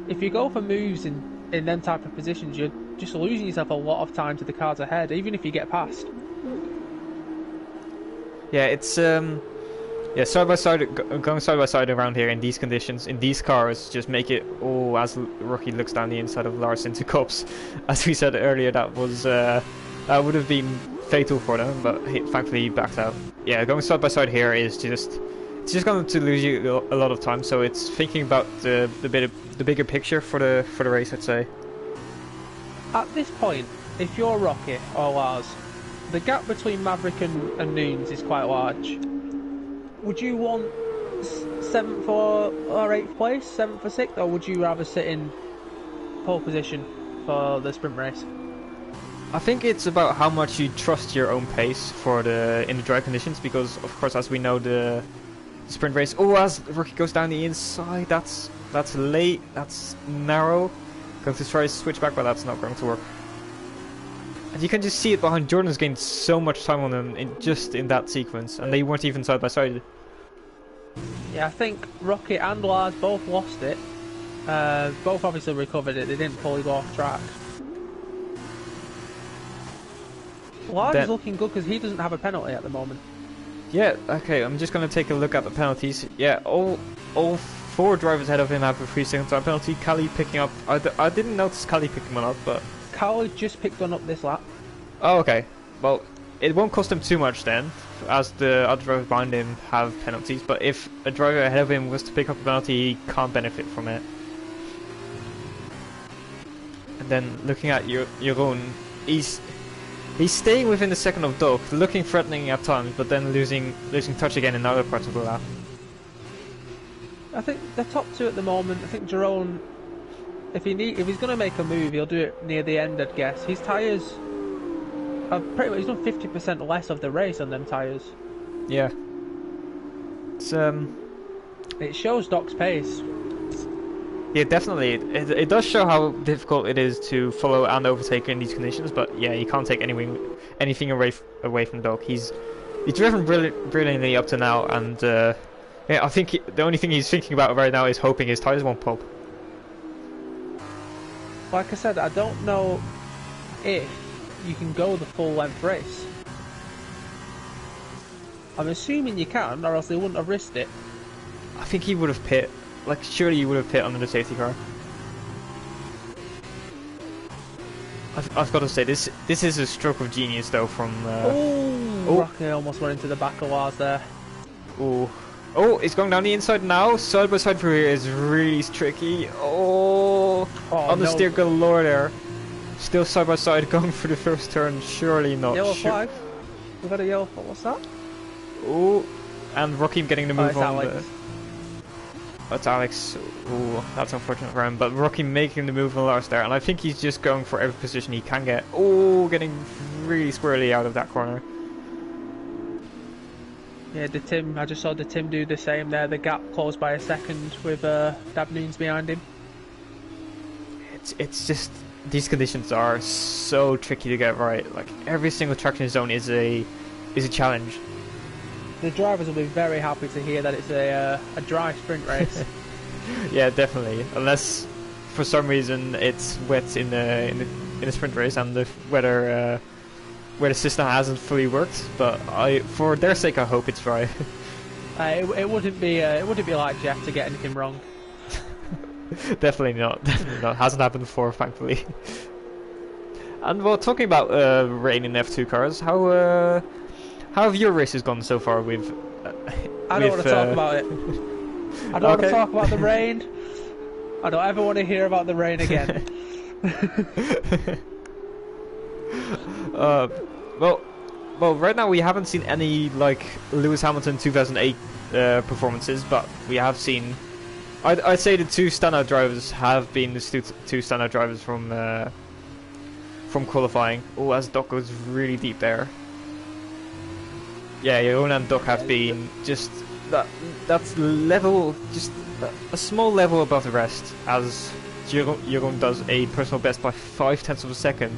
If you go for moves in them type of positions, you're just losing yourself a lot of time to the cars ahead, even if you get past. Yeah, it's yeah, side by side, going side by side around here in these conditions, in these cars, just make it. Oh, as Rocky looks down the inside of Lars into Copse, as we said earlier, that would have been fatal for them, but thankfully he backed out. Yeah, going side by side here is it's just going to lose you a lot of time. So it's thinking about the bigger picture for the race, I'd say. At this point, if you're Rocky or Lars, the gap between Maverick and Nunes is quite large. Would you want 7th or 8th place, 7th or 6th, or would you rather sit in pole position for the sprint race? I think it's about how much you trust your own pace in the dry conditions, because of course, as we know, the sprint race. Oh, as Rocky goes down the inside, that's late, that's narrow. Going to try to switch back, but that's not going to work. And you can just see it behind. Jordan's gained so much time on them in that sequence, and they weren't even side by side. Yeah, I think Rocky and Lars both lost it. Both obviously recovered it. They didn't fully go off track. Lars is looking good because he doesn't have a penalty at the moment. Yeah, okay, I'm just going to take a look at the penalties. Yeah, all 4 drivers ahead of him have a 3-second time penalty. Cali picking up. I didn't notice Cali picking one up, but. Cali just picked one up this lap. Oh, okay. Well, it won't cost him too much then, as the other drivers behind him have penalties. But if a driver ahead of him was to pick up a penalty, he can't benefit from it. And then looking at Jeroen, he's staying within the second of Doc, looking threatening at times, but then losing touch again in other parts of the lap. I think the top two at the moment. I think Jeroen, if he's going to make a move, he'll do it near the end, I'd guess. His tyres. Pretty much, he's done 50% less of the race on them tyres. Yeah. It's It shows Doc's pace. Yeah, definitely. It does show how difficult it is to follow and overtake in these conditions. But yeah, you can't take anything away from Doc. He's driven brilliantly up to now, and yeah, I think the only thing he's thinking about right now is hoping his tyres won't pop. Like I said, I don't know if you can go the full length race. I'm assuming you can, or else they wouldn't have risked it. I think he would have pit. Like, surely he would have pit under the safety car. I've got to say, this is a stroke of genius though from. Oh, Rocky almost went into the back of Lars there. Oh, it's going down the inside now. Side by side through here is really tricky. Understeer galore there. Still side by side going for the first turn. Surely not. Yellow flag. We've got a yellow flag. What's that? Oh, and Rocky getting the move on. Alex. That's Alex. Oh, that's unfortunate for him. But Rocky making the move on Lars there, and I think he's just going for every position he can get. Oh, getting really squirrely out of that corner. Yeah, I just saw the Tim do the same there. The gap closed by a second with Dabnoons behind him. It's just, these conditions are so tricky to get right. Like, every single traction zone is a challenge. The drivers will be very happy to hear that it's a dry sprint race. Yeah, definitely. Unless for some reason it's wet in the sprint race and the weather where the system hasn't fully worked. But for their sake, I hope it's dry. It wouldn't be like Jeff to get anything wrong. Definitely not. Definitely not. Hasn't happened before, thankfully. And well, talking about rain in F2 cars, how have your races gone so far with? I don't want to talk about it. I don't want to talk about the rain. I don't ever want to hear about the rain again. Well, right now we haven't seen any like Lewis Hamilton 2008 performances, but we have seen. I'd say the two standout drivers have been the two standout drivers from qualifying. Oh, as Doc goes really deep there. Yeah, Jeroen and Doc have been just that's level, just a small level above the rest, as Jeroen does a personal best by 0.5 of a second.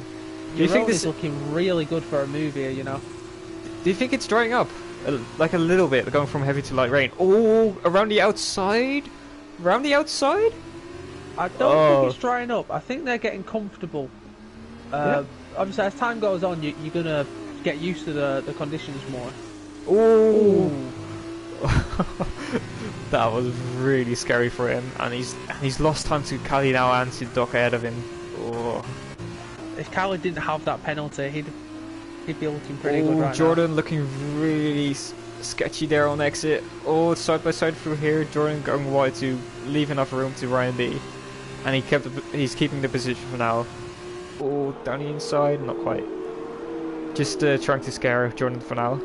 Do you think this is looking really good for a move here? You know. Do you think it's drying up, like a little bit, going from heavy to light rain? Oh, around the outside. Around the outside? I don't think it's drying up. I think they're getting comfortable. Yeah. Obviously, as time goes on, you're gonna get used to the conditions more. Oh, that was really scary for him, and he's lost time to Kali now and to Doc ahead of him. Oh. If Kali didn't have that penalty, he'd be looking pretty good right Jordan now. looking really sketchy there on exit. Oh, side by side through here. Jordan going wide to leave enough room to Ryan B, and he's keeping the position for now. Oh, down the inside, not quite. Just trying to scare Jordan for now.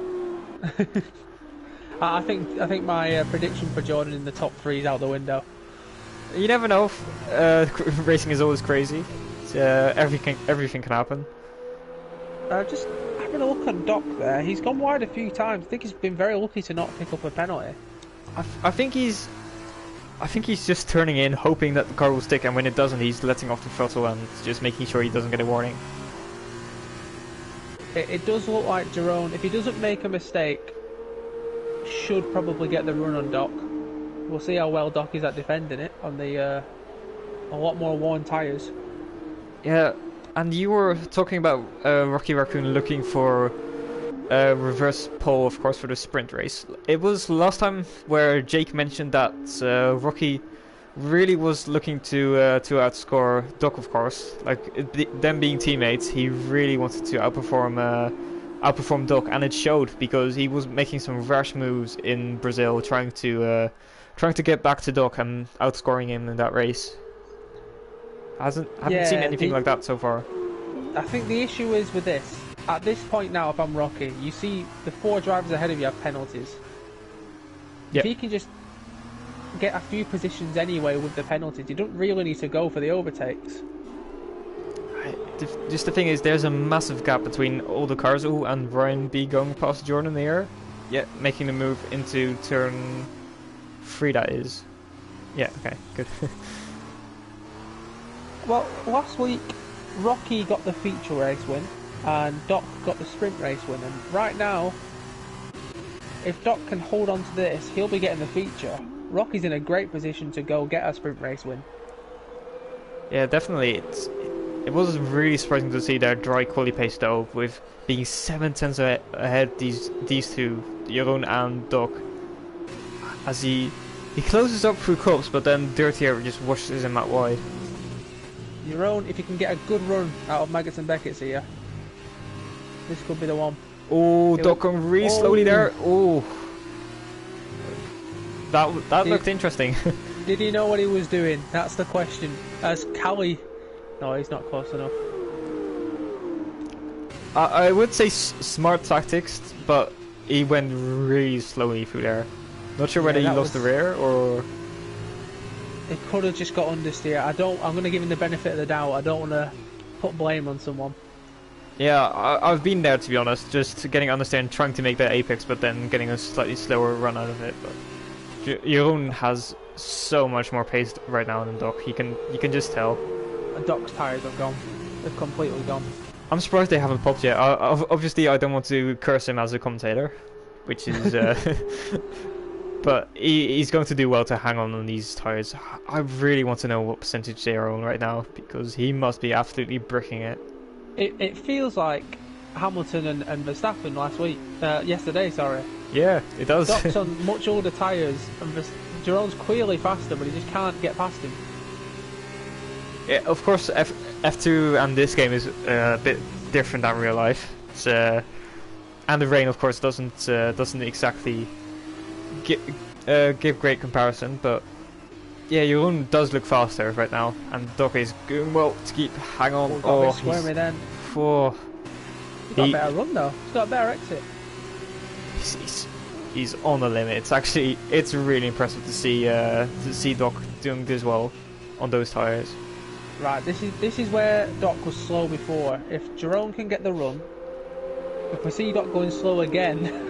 I think my prediction for Jordan in the top 3 is out the window. You never know. Racing is always crazy. Everything can happen. Just having a look at Doc there, he's gone wide a few times. I think he's been very lucky to not pick up a penalty. I think he's just turning in, hoping that the car will stick, and when it doesn't, he's letting off the throttle and just making sure he doesn't get a warning. It does look like Jeroen, if he doesn't make a mistake, should probably get the run on Doc. We'll see how well Doc is at defending it on the a lot more worn tyres. Yeah, and you were talking about Rocky Raccoon looking for a reverse pole, of course, for the sprint race. It was last time where Jake mentioned that Rocky really was looking to outscore Doc, of course. Like them being teammates, he really wanted to outperform outperform Doc, and it showed because he was making some rash moves in Brazil, trying to get back to Doc and outscoring him in that race. Haven't seen anything like that so far. I think the issue is with this. At this point now, if I'm Rocky, you see the 4 drivers ahead of you have penalties. Yep. If he can just get a few positions anyway with the penalties, you don't really need to go for the overtakes. Just the thing is, there's a massive gap between Older Karzu and Ryan B going past Jordan there. Yeah, making the move into turn 3, that is. Yeah, okay, good. Well, last week, Rocky got the feature race win, and Doc got the sprint race win, and right now, if Doc can hold on to this, he'll be getting the feature. Rocky's in a great position to go get a sprint race win. Yeah, definitely. It was really surprising to see their dry quali pace though, with being 7 tenths ahead these two, Jeroen and Doc. As he closes up through cups, but then Dirty Air just washes him out wide. Jeroen, if you can get a good run out of Maggots and Beckett's here, this could be the one. Oh, Doc going really slowly there. Oh, that looked interesting. Did he know what he was doing? That's the question. As Callie, no, he's not close enough. I would say smart tactics, but he went really slowly through there. Not sure whether he lost the rear or. It could have just got understeer. I'm going to give him the benefit of the doubt. I don't want to put blame on someone. Yeah, I've been there to be honest, just getting understeer and trying to make that apex, but then getting a slightly slower run out of it. But Jeroen has so much more pace right now than Doc. You can just tell. Doc's tyres have gone. They've completely gone. I'm surprised they haven't popped yet. Obviously, I don't want to curse him as a commentator, which is. But he's going to do well to hang on these tyres. I really want to know what percentage they are on right now, because he must be absolutely bricking it. It feels like Hamilton and Verstappen yesterday, sorry. Yeah, it does. Doc's on much older tyres, and Jeroen's clearly faster, but he just can't get past him. Yeah, of course, F2 and this game is a bit different than real life. It's, and the rain, of course, doesn't exactly give great comparison, but yeah, Jeroen does look faster right now, and Doc is doing well to keep hang on. Oh, he's then. For He's got a better run though. He's got a better exit. He's on the limit. It's really impressive to see Doc doing this well on those tires. Right, this is where Doc was slow before. If Jeroen can get the run, if we see Doc going slow again.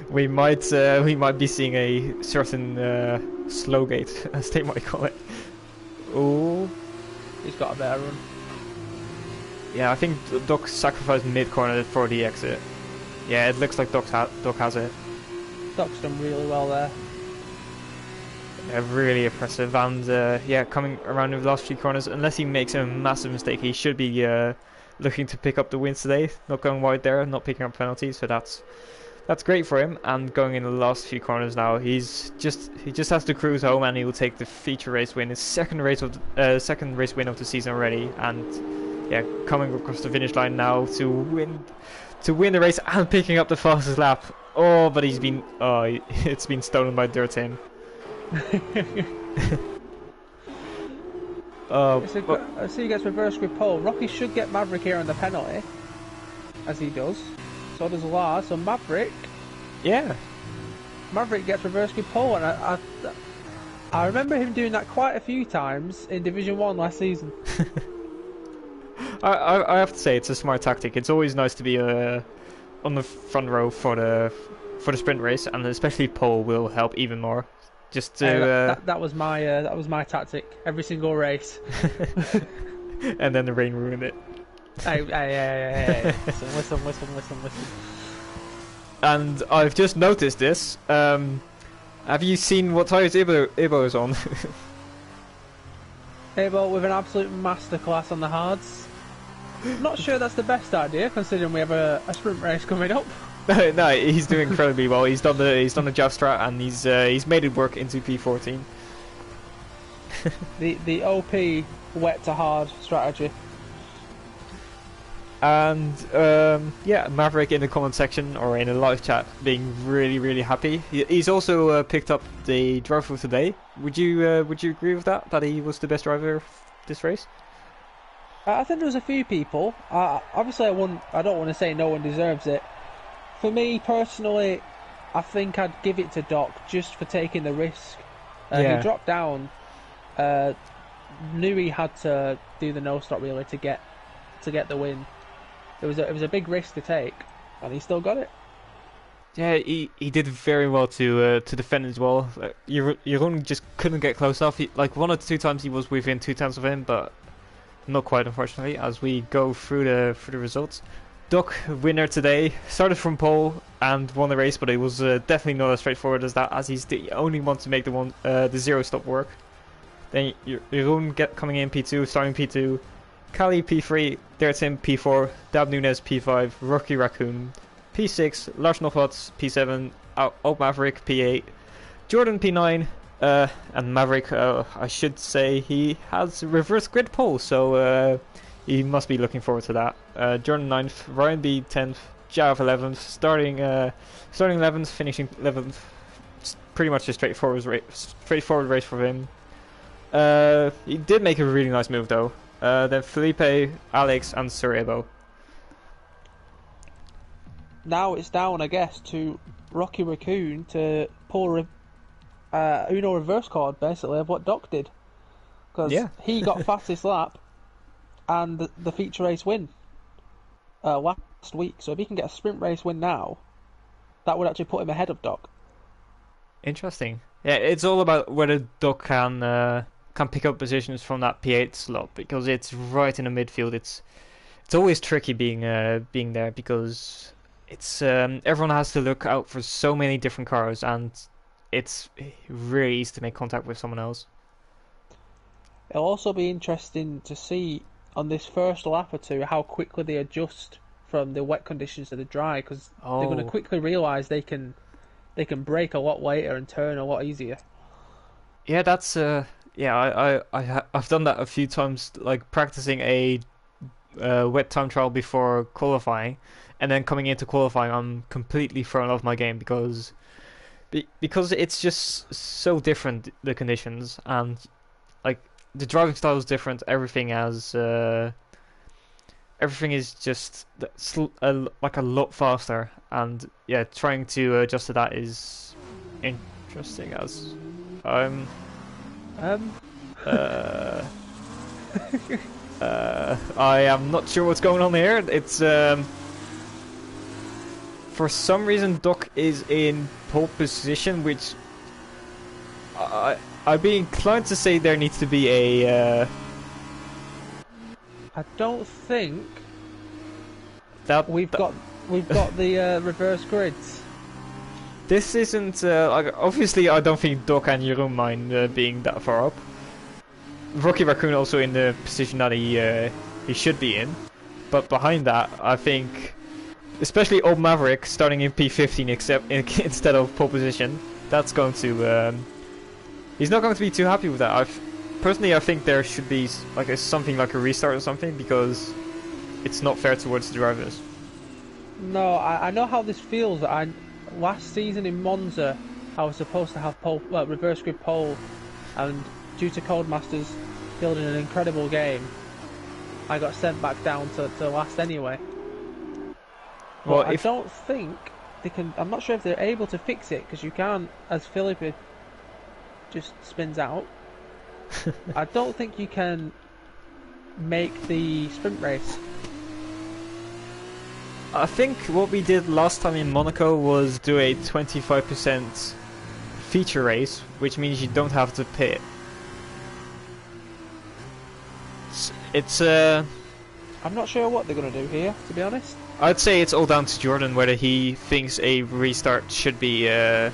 we might be seeing a certain slow gate, as they might call it. Oh, he's got a better run. Yeah, I think Doc sacrificed mid corner for the exit. Yeah, it looks like Doc has it. Doc's done really well there. Yeah, really impressive, and yeah, coming around in the last few corners, unless he makes a massive mistake, he should be looking to pick up the wins today. Not going wide there, not picking up penalties, so that's great for him. And going in the last few corners now, he just has to cruise home, and he will take the feature race win, his second race win of the season already. And yeah, coming across the finish line now to win the race and picking up the fastest lap. Oh, but it's been stolen by Dirtin. I see he gets reverse grip pole. Rocky should get Maverick here on the penalty, as he does. So does Lars. So Maverick gets reverse grip pole, and I remember him doing that quite a few times in Division 1 last season. I have to say, it's a smart tactic. It's always nice to be on the front row for the sprint race, and especially pole will help even more. Just to that was my tactic every single race. And then the rain ruined it. Hey. Listen. And I've just noticed this. Have you seen what tyres Ibo is on? Ibo with an absolute masterclass on the hards. Not sure that's the best idea, considering we have a sprint race coming up. No, he's doing incredibly well. He's done the Jav strat, and he's made it work into P14. the OP wet to hard strategy. And yeah, Maverick in the comment section or in the live chat being really happy. He's also picked up the driver of the day. Would you agree with that? That he was the best driver of this race? I think there was a few people. Obviously, I don't want to say no one deserves it. For me personally, I think I'd give it to Doc just for taking the risk. Yeah. He dropped down. Knew he had to do the no stop really to get the win. It was a big risk to take, and he still got it. Yeah, he did very well to defend as well. Jeroen just couldn't get close enough. Like 1 or 2 times he was within 2 tenths of him, but not quite, unfortunately. As we go through the results, Doc, winner today, started from pole and won the race, but it was definitely not as straightforward as that, as he's the only one to make the zero stop work. Then Jeroen coming in P2, starting P2. Kali P3, Dertim P4, Dab Nunes P5, Rocky Raccoon P6, Lars Nochots P7, Old Maverick P8, Jordan P9, and Maverick, I should say, he has reverse grid pole, so he must be looking forward to that. Jordan 9th, Ryan B 10th, Jav 11th, starting 11th, finishing 11th. It's pretty much a straightforward race for him. He did make a really nice move though. Then Felipe, Alex, and Sorebo. Now it's down, I guess, to Rocky Raccoon to pull Uno reverse card, basically, of what Doc did. Because he got fastest lap and the feature race win last week. So if he can get a sprint race win now, that would actually put him ahead of Doc. Interesting. Yeah, it's all about whether Doc can pick up positions from that P8 slot, because it's right in the midfield. It's always tricky being there, because it's everyone has to look out for so many different cars, and it's really easy to make contact with someone else. It'll also be interesting to see on this first lap or two how quickly they adjust from the wet conditions to the dry, because they're going to quickly realise they can brake a lot later and turn a lot easier. Yeah, that's I've done that a few times, like practicing a wet time trial before qualifying, and then coming into qualifying I'm completely thrown off my game because it's just so different, the conditions, and like the driving style is different. Everything is just like a lot faster, and yeah, trying to adjust to that is interesting. As I am not sure what's going on here. It's for some reason Doc is in pole position, which I'd be inclined to say there needs to be a. I don't think that we've got the reverse grids. This isn't like, obviously I don't think Doc and Jeroen mind being that far up. Rocky Raccoon also in the position that he should be in, but behind that I think, especially Old Maverick starting in P15 instead of pole position, that's going to he's not going to be too happy with that. Personally I think there should be like something like a restart or something, because it's not fair towards the drivers. No, I know how this feels. Last season in Monza, I was supposed to have reverse grid pole, and due to Codemasters building an incredible game, I got sent back down to last anyway. Well, I don't think they can. I'm not sure if they're able to fix it, because you can't, as Philippe just spins out. I don't think you can make the sprint race. I think what we did last time in Monaco was do a 25% feature race, which means you don't have to pit. It's I'm not sure what they're going to do here, to be honest. I'd say it's all down to Jordan whether he thinks a restart should be in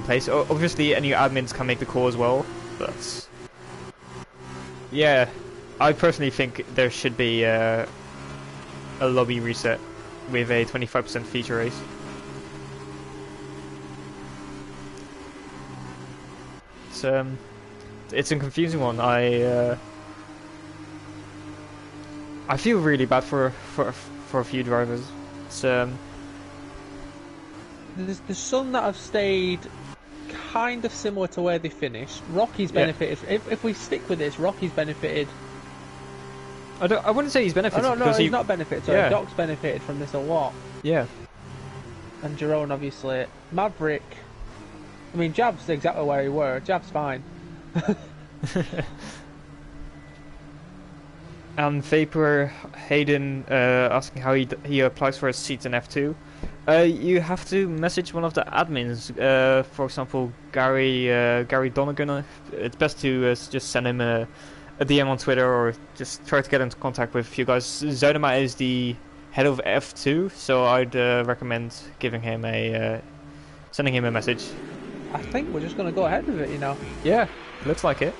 place. Obviously, any admins can make the call as well, but yeah, I personally think there should be a lobby reset with a 25% feature race. It's a confusing one. I feel really bad for a few drivers. It's There's some that have stayed kind of similar to where they finished. Rocky's benefited. If we stick with this, Rocky's benefited. I wouldn't say he's benefited. Oh, no, he's not benefited. So Yeah. Doc's benefited from this a lot. Yeah. And Jerome, obviously. Maverick. I mean, Jab's exactly where he were. Jab's fine. And Vapor Hayden asking how he applies for a seat in F2. You have to message one of the admins. For example, Gary Donegan. It's best to just send him a DM on Twitter or just try to get into contact with you guys. Zuidema is the head of F2, so I'd recommend giving him sending him a message. I think we're just going to go ahead with it, you know. Yeah, looks like it.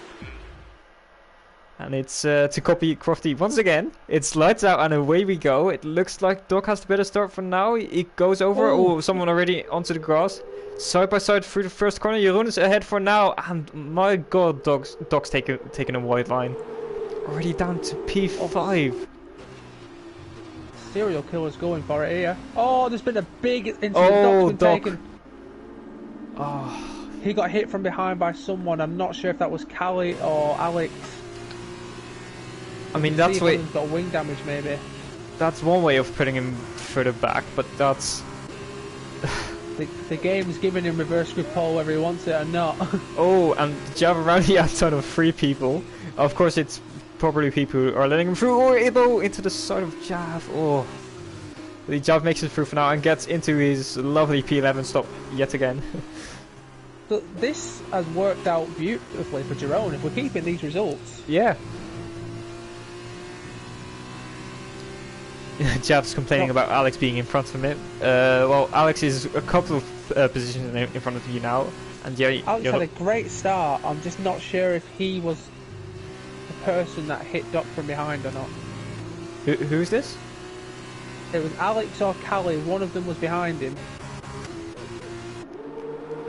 And it's to copy Crofty once again. It's lights out and away we go. It looks like Doc has the better start for now. He goes over. Oh, someone already onto the grass. Side by side through the first corner. Jeroen is ahead for now. And my god, Doc's taking a wide line. Already down to P5. Serial killer's going for it here. Oh, there's been a big incident. Oh, Doc's been Doc. taken. Oh, He got hit from behind by someone. I'm not sure if that was Callie or Alex. I mean, See that's if way. anyone's got wing damage, maybe. That's one way of putting him further back, but that's. The game's giving him reverse grip pole whether he wants it or not. Oh, and Jav around the outside of 3 people. Of course, it's probably people who are letting him through. Oh, elbow into the side of Jav. Oh. The Jav makes it through for now and gets into his lovely P11 stop yet again. So this has worked out beautifully for Jerome if we're keeping these results. Yeah. Jav's complaining about Alex being in front of him. Well, Alex is a couple of positions in front of you now. And yeah, Alex had a great start. I'm just not sure if he was the person that hit Doc from behind or not. Who's this? It was Alex or Callie. One of them was behind him.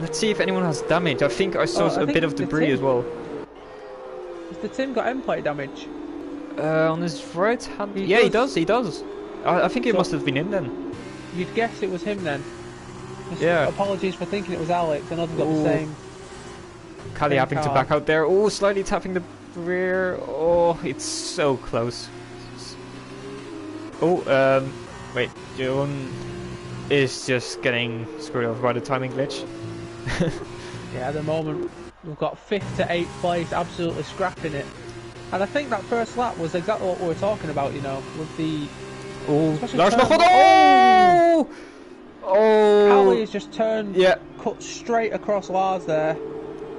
Let's see if anyone has damage. I think I saw a bit of debris as well. Has the Tim got end plate damage? On his right hand. He does. I think he must have been in then. You'd guess it was him then. Just Yeah. Apologies for thinking it was Alex. Another got the same. Kali having to back out there. Oh, slightly tapping the rear. Oh, it's so close. Oh, wait. Jeroen is just getting screwed over by the timing glitch. Yeah, at the moment we've got 5th to 8th place, absolutely scrapping it. And I think that first lap was exactly what we were talking about, you know, with the... Oh, especially Lars turn- Mahmoud. Oh! Oh! Callie has just turned, Yeah, cut straight across Lars there.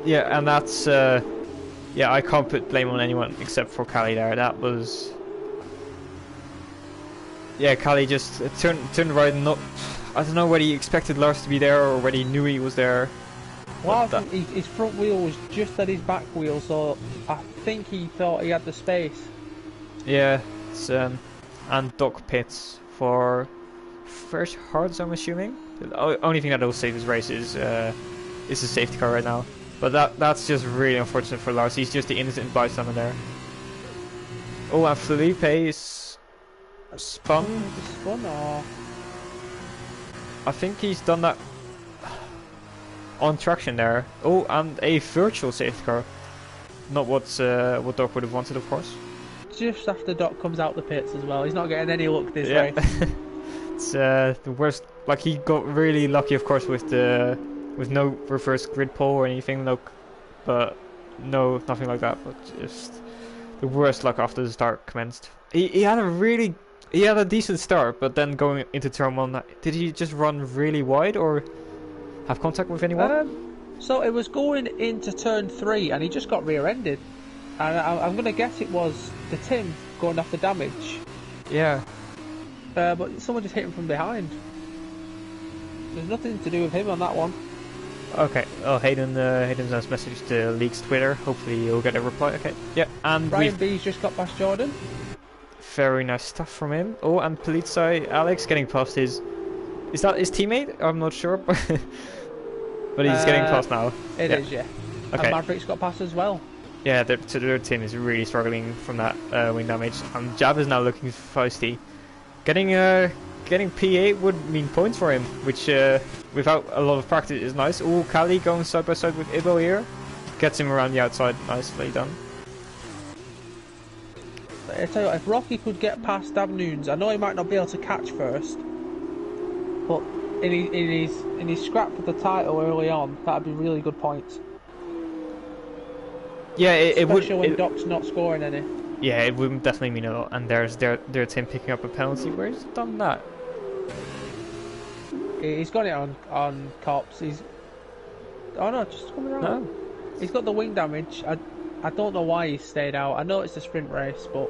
yeah, and that's... yeah, I can't put blame on anyone except for Kali there. That was... Yeah, Kali just turned right and not... I don't know whether he expected Lars to be there or whether he knew he was there. Lars, his front wheel was just at his back wheel, so I think he thought he had the space. Yeah, it's, and Doc pits for fresh hards, I'm assuming. The only thing that will save his race is a safety car right now. But that's just really unfortunate for Lars. He's just the innocent bystander there. Oh, and Felipe is spun. Spun or... I think he's done that on traction there. Oh, and a virtual safety car. Not what Doc would have wanted, of course. Just after Doc comes out the pits as well. He's not getting any luck this race. It's the worst. Like, he got really lucky, of course, with no reverse grid pole or anything. But nothing like that. But just the worst luck after the start commenced. He had a decent start, but then going into turn 1, did he just run really wide or have contact with anyone? So it was going into turn 3 and he just got rear-ended. And I'm going to guess it was the Tim going after damage. Yeah. But someone just hit him from behind. There's nothing to do with him on that one. Okay. Oh, Hayden has messaged the League's Twitter. Hopefully he'll get a reply. Okay. Yeah. And Ryan B's just got past Jordan. Very nice stuff from him. Oh, and Polizei Alex getting past his... Is that his teammate? I'm not sure. But he's getting past now. It is, yeah. Okay. And Maverick's got past as well. Yeah, their team is really struggling from that wing damage. And Jav is now looking feisty. Getting P8 would mean points for him, which without a lot of practice is nice. Ooh, Kali going side by side with Ibo here. Gets him around the outside. Nicely done. I tell you what, if Rocky could get past Davnoons, I know he might not be able to catch first, but in his scrap for the title early on, that'd be really good points. Yeah, it would. Especially when Doc's not scoring any. Yeah, it would definitely mean a lot. And there's their team picking up a penalty. Where's he done that? He's got it on Cops. He's just coming around. No. He's got the wing damage. I don't know why he stayed out. I know it's a sprint race, but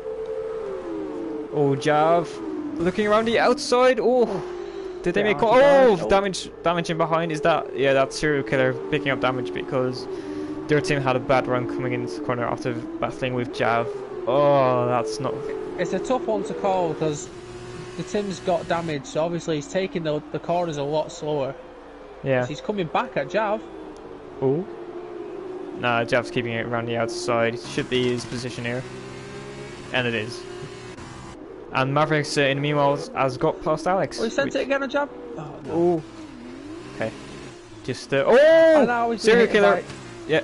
Oh, Jav looking around the outside. Oh, did they Yeah, make? I Oh, forgot. damage in behind. Is that? Yeah, that's Serial Killer picking up damage because their team had a bad run coming into the corner after battling with Jav. Oh, that's not. it's a tough one to call because the Tim's got damage, so obviously he's taking the corners a lot slower. Yeah. He's coming back at Jav. Oh. Nah, Jav's keeping it around the outside. Should be his position here, and it is. And Mavericks, in the meanwhile, has got past Alex. Oh, he sent it again on Jav. Oh, no. Oh. Okay. Just And oh! now he's been Serial hit Killer. by- Yeah.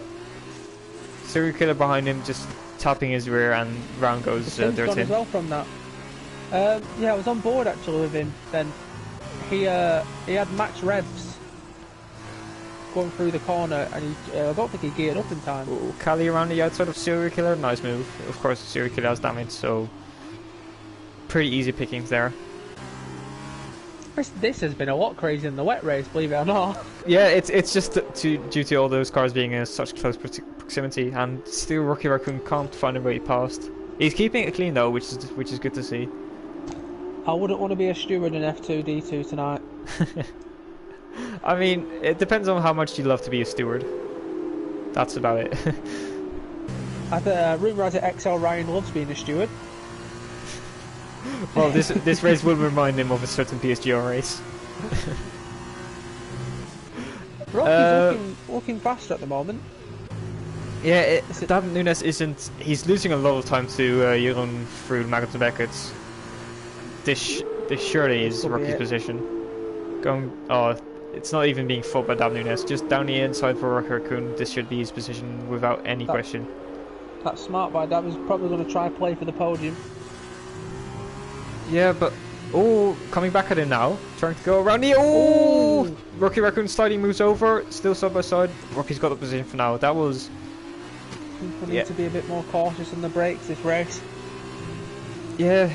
Serial Killer behind him, just tapping his rear, and round goes The Tim's their gone as team. well from that. Yeah, I was on board actually with him. Then he had max revs going through the corner, and I don't think he geared up in time. Oh, Kali around the outside of Serial Killer. Nice move. Of course, Serial Killer has damage, so pretty easy pickings there. This has been a lot crazier than the wet race, believe it or not. Yeah, it's just due to all those cars being in such close proximity, and still Rocky Raccoon can't find a way past. He's keeping it clean though, which is good to see. I wouldn't want to be a steward in F2 D2 tonight. I mean, it depends on how much you love to be a steward. That's about it. Rumour has it XL Ryan loves being a steward. Well, this race will remind him of a certain PSG race. Rocky's looking faster at the moment. Yeah, David Nunes isn't. He's losing a lot of time to Jeroen through Magnus Beckett. This surely is Could be Rocky's it. position. It's not even being fought by David Nunes. Just down the inside for Rocky Raccoon. This should be his position without any question. That's smart by Dab. He's probably going to try play for the podium. Yeah, but coming back at him now, trying to go around the Rocky Raccoon sliding moves over, still side by side. Rocky's got the position for now. That was People need to be a bit more cautious on the brakes this race. yeah.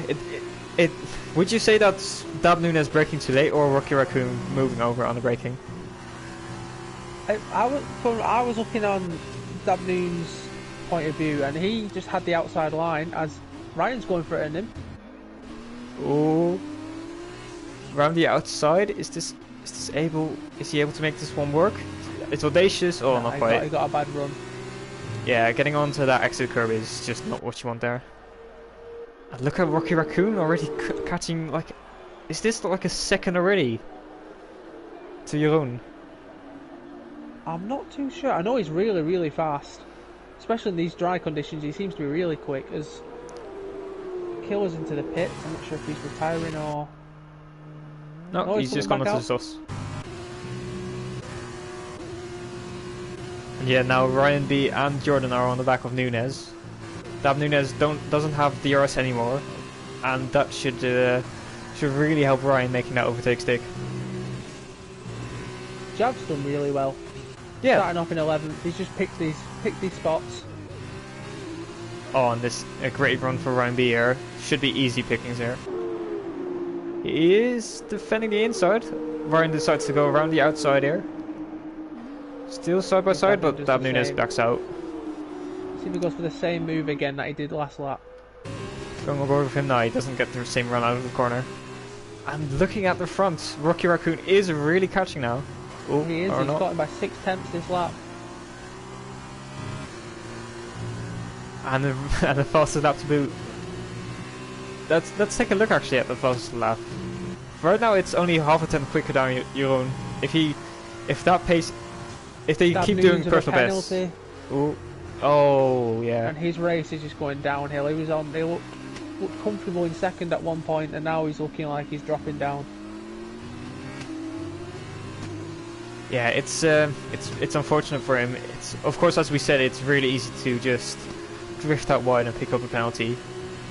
It would you say that's Dab Nunes braking too late or Rocky Raccoon moving over on the braking? I was looking on Dabnoon's point of view, and he just had the outside line as Ryan's going for it in him. Oh, around the outside. Is he able to make this one work? It's audacious. Oh, not quite. He got a bad run. Yeah, getting onto that exit curve is just not what you want there. And look at Rocky Raccoon already catching, like, is this like a second already to Jeroen? I'm not too sure. I know he's really, really fast. Especially in these dry conditions, he seems to be really quick. As Killer's into the pits, I'm not sure if he's retiring or... No, No, he's he's just coming gone back onto the sauce. And yeah, now Ryan B and Jordan are on the back of Nunes. Dab Nunes doesn't have DRS anymore, and that should really help Ryan making that overtake stick. Jav's done really well. Yeah. Starting off in 11th, he's just picked these spots. Oh, and this a great run for Ryan B here. Should be easy pickings here. He is defending the inside. Ryan decides to go around the outside here. Still side by side, but does Dab the Nunes same. backs out. See if he goes for the same move again that he did last lap. Going over with him now, he doesn't get the same run out of the corner. And looking at the front, Rocky Raccoon is really catching now. Oh, He is, or he's not. got him by 6 tenths this lap. And the fastest lap to boot. Let's take a look actually at the fastest lap. Right now it's only half a tenth quicker down Jeroen. If they Dab keep Nunes doing with a personal bests. penalty. Oh, Oh, yeah. And his race is just going downhill. He looked comfortable in second at one point, and now he's looking like he's dropping down. Yeah, it's unfortunate for him. It's, of course, as we said, it's really easy to just drift out wide and pick up a penalty,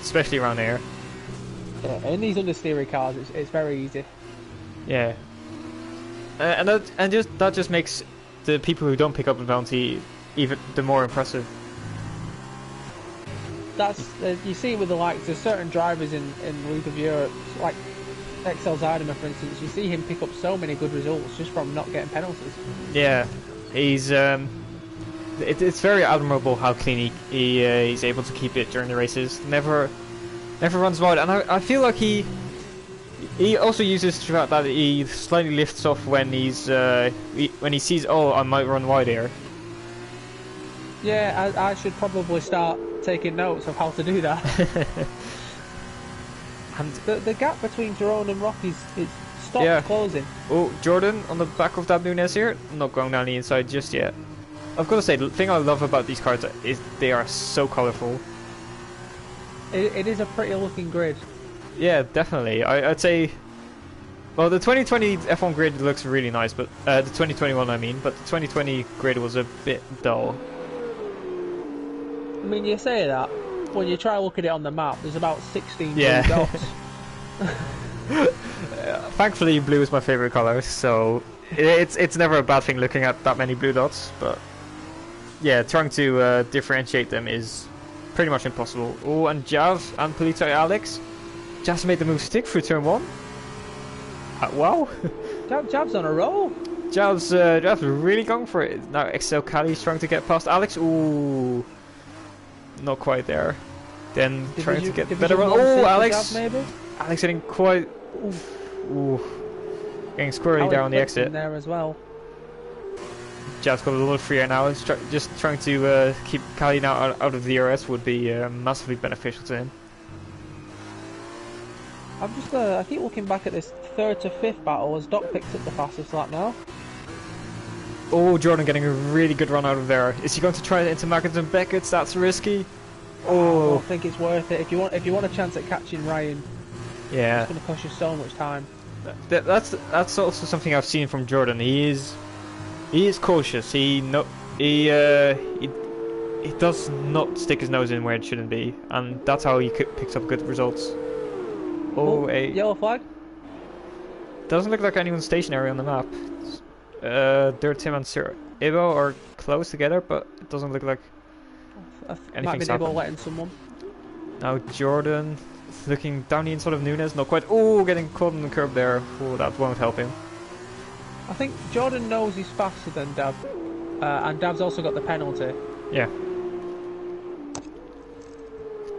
especially around here. Yeah, in these understeery cars, it's very easy. Yeah, and that just makes the people who don't pick up a penalty even the more impressive. That's you see with the likes of certain drivers in League of Europe, like Excel Zydemer, for instance. You see him pick up so many good results just from not getting penalties. Yeah, he's it's very admirable how clean he's able to keep it during the races. Never runs wide, and I feel like he also uses the fact that he slightly lifts off when when he sees, oh, I might run wide here. Yeah, I should probably start taking notes of how to do that. And the gap between Tyrone and Rocky's is stopped closing. Oh, Jordan on the back of Dab Nunes here. Not going down the inside just yet. I've got to say, the thing I love about these cars is they are so colourful. It is a pretty looking grid. Yeah, definitely. I'd say, well, the 2020 F1 grid looks really nice, but the 2021 I mean, but the 2020 grid was a bit dull. I mean, you say that, when you try to look at it on the map, there's about 16 blue dots. Thankfully, blue is my favourite colour, so it's never a bad thing looking at that many blue dots, but yeah, trying to differentiate them is pretty much impossible. Oh, and Jav and Polito Alex just made the move stick through turn 1. Wow. Jav's on a roll. Jav's really going for it. Now Excel Cali's trying to get past Alex. Ooh. Not quite there. Then trying to get better run. Oh, Alex! Jav, maybe? Alex getting quite... Ooh. Getting squirrely there on the exit. There as well. Jav's got a little freer now. It's just trying to keep Cali now out of the DRS would be massively beneficial to him. I'm just I keep looking back at this 3rd to 5th battle as Doc picks up the fastest lap now. Oh, Jordan getting a really good run out of there. Is he going to try it into Magnus and Beckett's? That's risky. Oh, I don't think it's worth it. If you want a chance at catching Ryan, yeah, it's going to cost you so much time. That's also something I've seen from Jordan. He is cautious. He does not stick his nose in where it shouldn't be, and that's how he picks up good results. Oh, yellow flag. Doesn't look like anyone's stationary on the map. Dirt Tim and Sir Ibo are close together, but it doesn't look like anything's happened. Letting someone. Now Jordan looking down the inside of Nunes, not quite. Oh, getting caught on the curb there. Oh, that won't help him. I think Jordan knows he's faster than Dab, and Dab's also got the penalty. Yeah.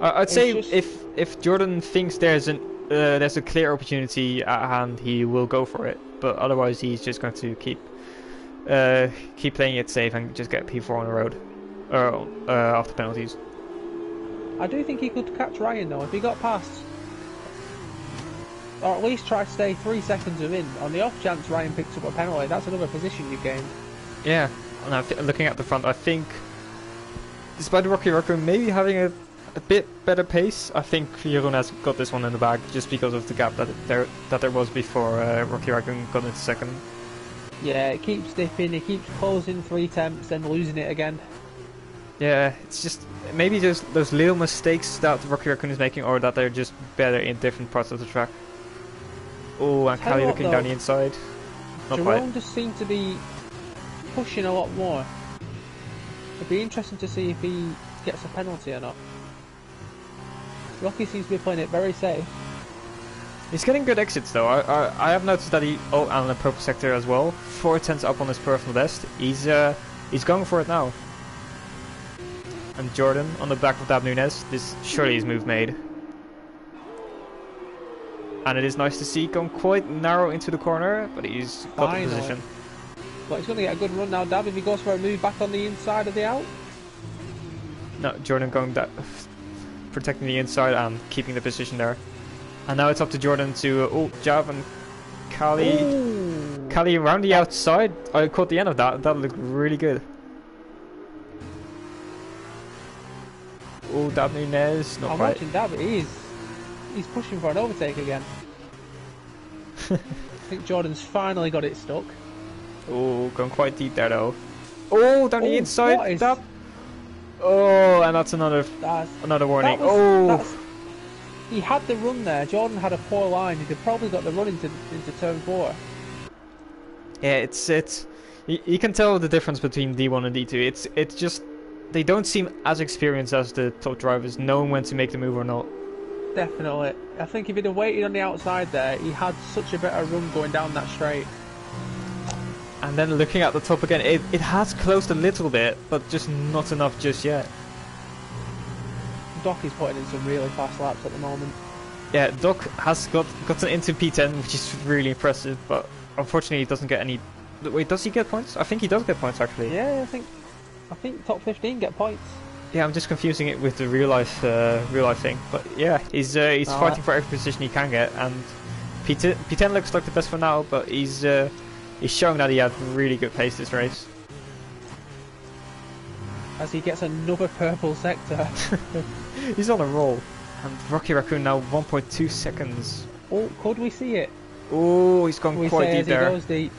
I'd say if Jordan thinks there's a clear opportunity at hand, he will go for it. But otherwise, he's just going to keep playing it safe and just get P4 on the road, after penalties. I do think he could catch Ryan though if he got past, or at least try to stay 3 seconds within. On the off chance Ryan picks up a penalty, that's another position you've gained. Yeah, and looking at the front, I think, despite Rocky Raccoon maybe having a bit better pace, I think Jeroen has got this one in the bag just because of the gap that there was before Rocky Raccoon got into second. Yeah, it keeps dipping, it keeps closing 3 attempts, then losing it again. Yeah, it's just maybe just those little mistakes that Rocky Raccoon is making, or that they're just better in different parts of the track. Oh, and Cali looking down the inside. Not Jeroen quite. just seemed to be pushing a lot more. It'd be interesting to see if he gets a penalty or not. Rocky seems to be playing it very safe. He's getting good exits though. I have noticed that he and the purple sector as well. 4 tenths up on his personal best. He's going for it now. And Jordan on the back of Dab Nunes. This surely his move made. And it is nice to see going quite narrow into the corner, but he's got the position. But he's going to get a good run now, Dab, if he goes for a move back on the inside of the out. No, Jordan going protecting the inside and keeping the position there. And now it's up to Jordan to Jav and Cali. Ooh. Cali around the outside. I caught the end of that. That looked really good. Oh, Dab Nunez, not I'm quite. watching Dab. He's pushing for an overtake again. I think Jordan's finally got it stuck. Oh, gone quite deep there though. Oh, down the What inside, is- Dab. Oh, and that's another warning. He had the run there. Jordan had a poor line. He'd have probably got the run into turn 4. Yeah, it's you can tell the difference between D1 and D2. It's just they don't seem as experienced as the top drivers, knowing when to make the move or not. Definitely. I think if he'd have waited on the outside there, he had such a better run going down that straight. And then looking at the top again, it has closed a little bit, but just not enough just yet. Doc is putting in some really fast laps at the moment. Yeah, Doc has gotten into P10, which is really impressive, but unfortunately he doesn't get any... Wait, does he get points? I think he does get points actually. Yeah, I think top 15 get points. Yeah, I'm just confusing it with the real life thing. But yeah, he's fighting for every position he can get, and P10 looks like the best for now, but he's showing that he had really good pace this race. As he gets another purple sector. He's on a roll. And Rocky Raccoon now 1.2 seconds. Oh, could we see it? Oh, he's gone We quite say deep as there. he goes deep.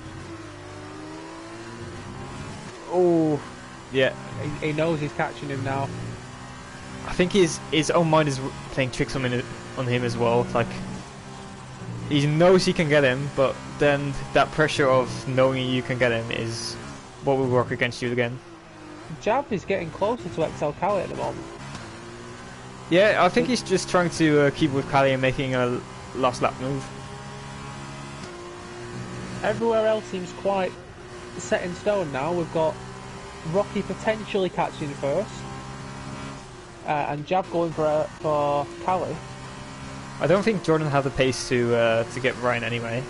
Oh, yeah. He knows he's catching him now. I think his own mind is playing tricks on him as well. Like, he knows he can get him, but then that pressure of knowing you can get him is what will work against you again. Jab is getting closer to XL Cali at the moment. Yeah, I think he's just trying to keep with Kali and making a last lap move. Everywhere else seems quite set in stone now. We've got Rocky potentially catching first, and Jab going for Cali. I don't think Jordan had the pace to get Ryan anyway.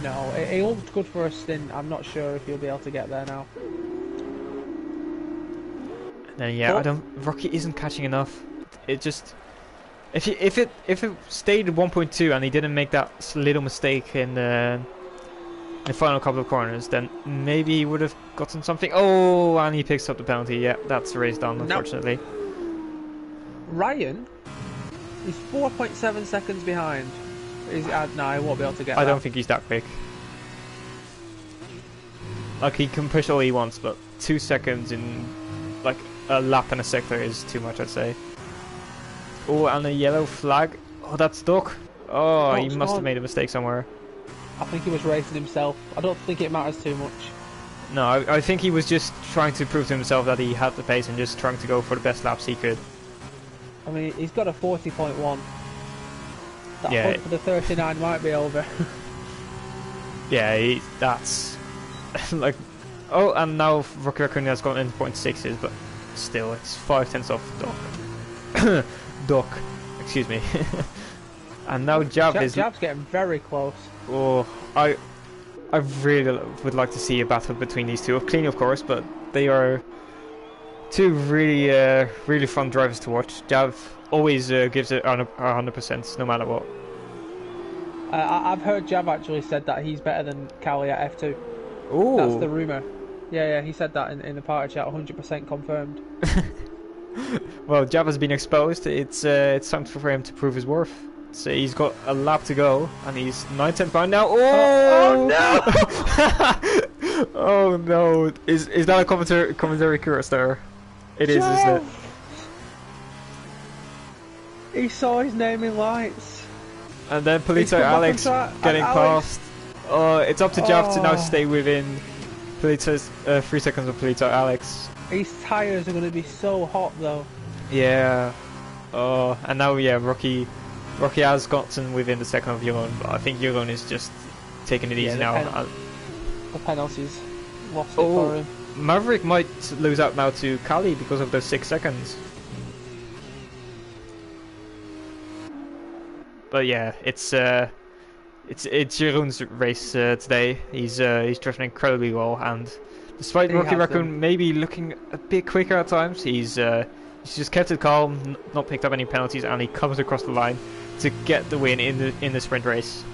No, he looked good for a stint. I'm not sure if he'll be able to get there now. Then yeah, Rocky isn't catching enough. It just if it stayed at 1.2 and he didn't make that little mistake in the final couple of corners, then maybe he would have gotten something. Oh, and he picks up the penalty. Yeah, that's the race done, unfortunately. Ryan is 4.7 seconds behind. No, he won't be able to get I that. don't think he's that quick. Like, he can push all he wants, but 2 seconds in like a lap and a sector is too much, I'd say. Oh, and a yellow flag. Oh, that's Doc. Oh, he must have made a mistake somewhere. I think he was racing himself. I don't think it matters too much. No, I think he was just trying to prove to himself that he had the pace and just trying to go for the best laps he could. I mean, he's got a 40.1. That Yeah. hunt for the 39 might be over. Yeah, that's like... Oh, and now Rocky Raccoon has gone into 0.6s, but still, it's 5/10 off Doc. Doc, excuse me. And now Jab's getting very close. Oh, I really would like to see a battle between these two. Clean, of course, but they are two really fun drivers to watch. Jab always gives it 100%, no matter what. I've heard Jab actually said that he's better than Cali at F2. Ooh. That's the rumour. Yeah, he said that in the party chat, 100% confirmed. Well, Jab has been exposed. It's time for him to prove his worth. So he's got a lap to go, and he's 9/10 behind now. Oh no! Oh no! Is that a commentary curse there? It is, isn't it? He saw his name in lights. And then Polito Alex getting past. Oh, it's up to Jab to now stay within Polito's 3 seconds of Polito Alex. His tyres are going to be so hot though. Yeah. Oh, and now Rocky has gotten within the second of Jeroen, but I think Jeroen is just taking it easy now. The penalties lost it for him. Maverick might lose out now to Kali because of those 6 seconds. But yeah, it's Jeroen's race today. He's driven incredibly well, and despite Rocky Raccoon maybe looking a bit quicker at times, he's just kept it calm, not picked up any penalties, and he comes across the line to get the win in the sprint race.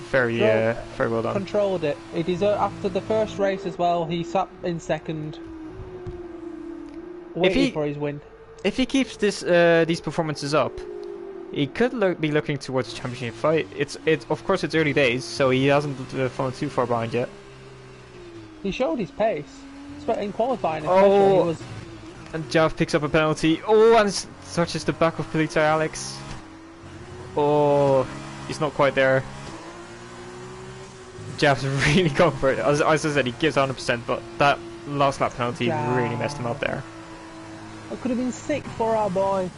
Very well done. Controlled it. He deserved, after the first race as well. He sat in second, waiting for his win. if he keeps these performances up, he could be looking towards a championship fight. It's of course it's early days, so he hasn't fallen too far behind yet. He showed his pace, in qualifying especially. He was... And Jav picks up a penalty. Oh, and touches the back of Polito Alex. Oh, he's not quite there. Jav's really gone for it. As I said, he gives 100%, but that last lap penalty really messed him up there. It could have been sick for our boy.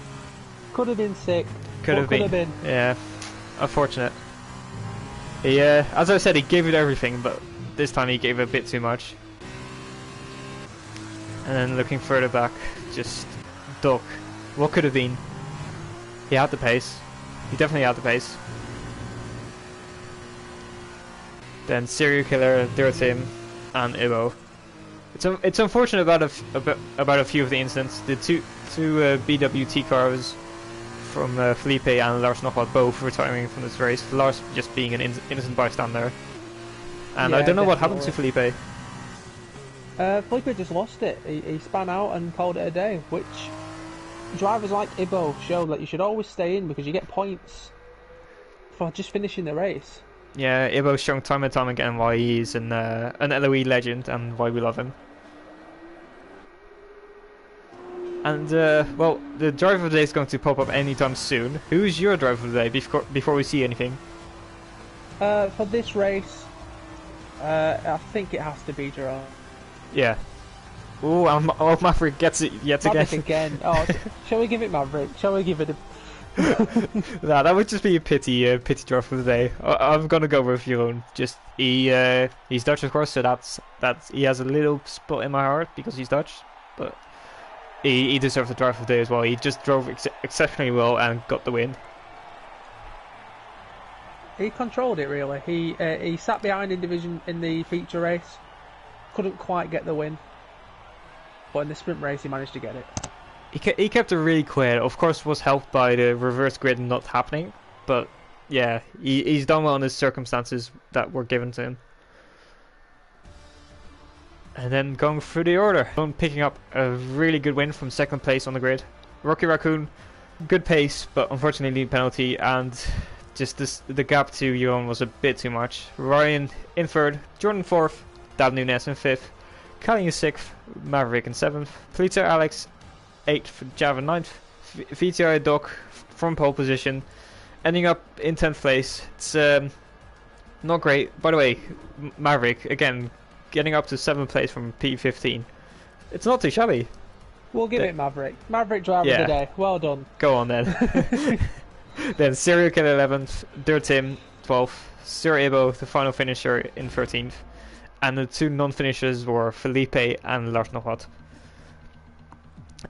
Could have been sick. Could have been. Yeah, unfortunate. He, as I said, he gave it everything, but this time he gave a bit too much. And then looking further back, just duck. What could have been? He had the pace. He definitely had the pace. Then Serial Killer, Dirtim, and Ibo. It's unfortunate about a few of the incidents. The two BWT cars from Felipe and Lars Nochwald both retiring from this race. Lars just being an innocent bystander. And yeah, I don't know what happened to Felipe. Felipe just lost it. He span out and called it a day, which drivers like Ibo show that you should always stay in because you get points for just finishing the race. Yeah, Ibo's shown time and time again why he's an LOE legend and why we love him. And well, the driver of the day is going to pop up anytime soon. Who's your driver of the day before we see anything? For this race, I think it has to be Jerome. Yeah. Ooh, Maverick gets it yet Maverick again. Oh, shall we give it Maverick? Shall we give it a... Nah, that would just be a pity driver for the day. I'm gonna go with Jeroen. Just he's Dutch, of course, so that's he has a little spot in my heart because he's Dutch, but he deserves the driver of the day as well. He just drove exceptionally well and got the win. He controlled it really. He sat behind in division in the feature race, couldn't quite get the win, but in the sprint race he managed to get it. He kept it really quiet. Of course, was helped by the reverse grid not happening, but yeah, he's done well in the circumstances that were given to him. And then going through the order, picking up a really good win from second place on the grid. Rocky Raccoon, good pace, but unfortunately penalty, and just the gap to Jeroen was a bit too much. Ryan in third, Jordan fourth, Dab Nunes in fifth, Callie in sixth, Maverick in seventh, Polito Alex 8th for Jav in 9th, VTI Doc from pole position, ending up in 10th place. It's not great. By the way, Maverick, again, getting up to 7th place from P15. It's not too shabby. We'll give it Maverick. Maverick driver of the day. Well done. Go on then. Then Serial Killer 11th, Dirtim 12th, Sir Ibo, the final finisher, in 13th. And the two non-finishers were Felipe and Lars Nochwald.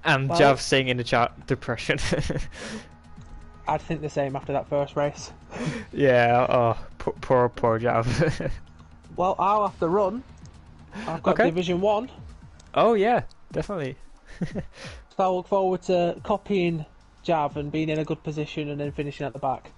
And Jav saying in the chat, depression. I'd think the same after that first race. Yeah, oh, poor Jav. Well, I'll have to run. I've got Division 1. Oh yeah, definitely. So I look forward to copying Jav and being in a good position and then finishing at the back.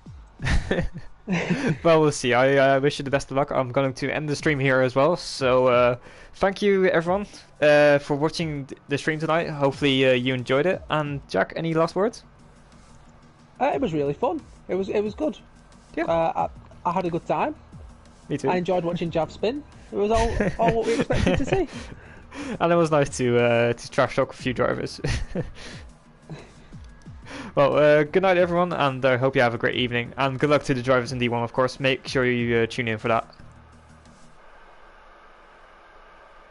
Well, we'll see. I wish you the best of luck. I'm going to end the stream here as well. So thank you everyone for watching the stream tonight. Hopefully you enjoyed it. And Jack, any last words? It was really fun. It was good. Yeah. I had a good time. Me too. I enjoyed watching Jav spin. It was all what we expected to see. And it was nice to trash talk a few drivers. Well, good night everyone, and I hope you have a great evening, and good luck to the drivers in D1, of course. Make sure you tune in for that.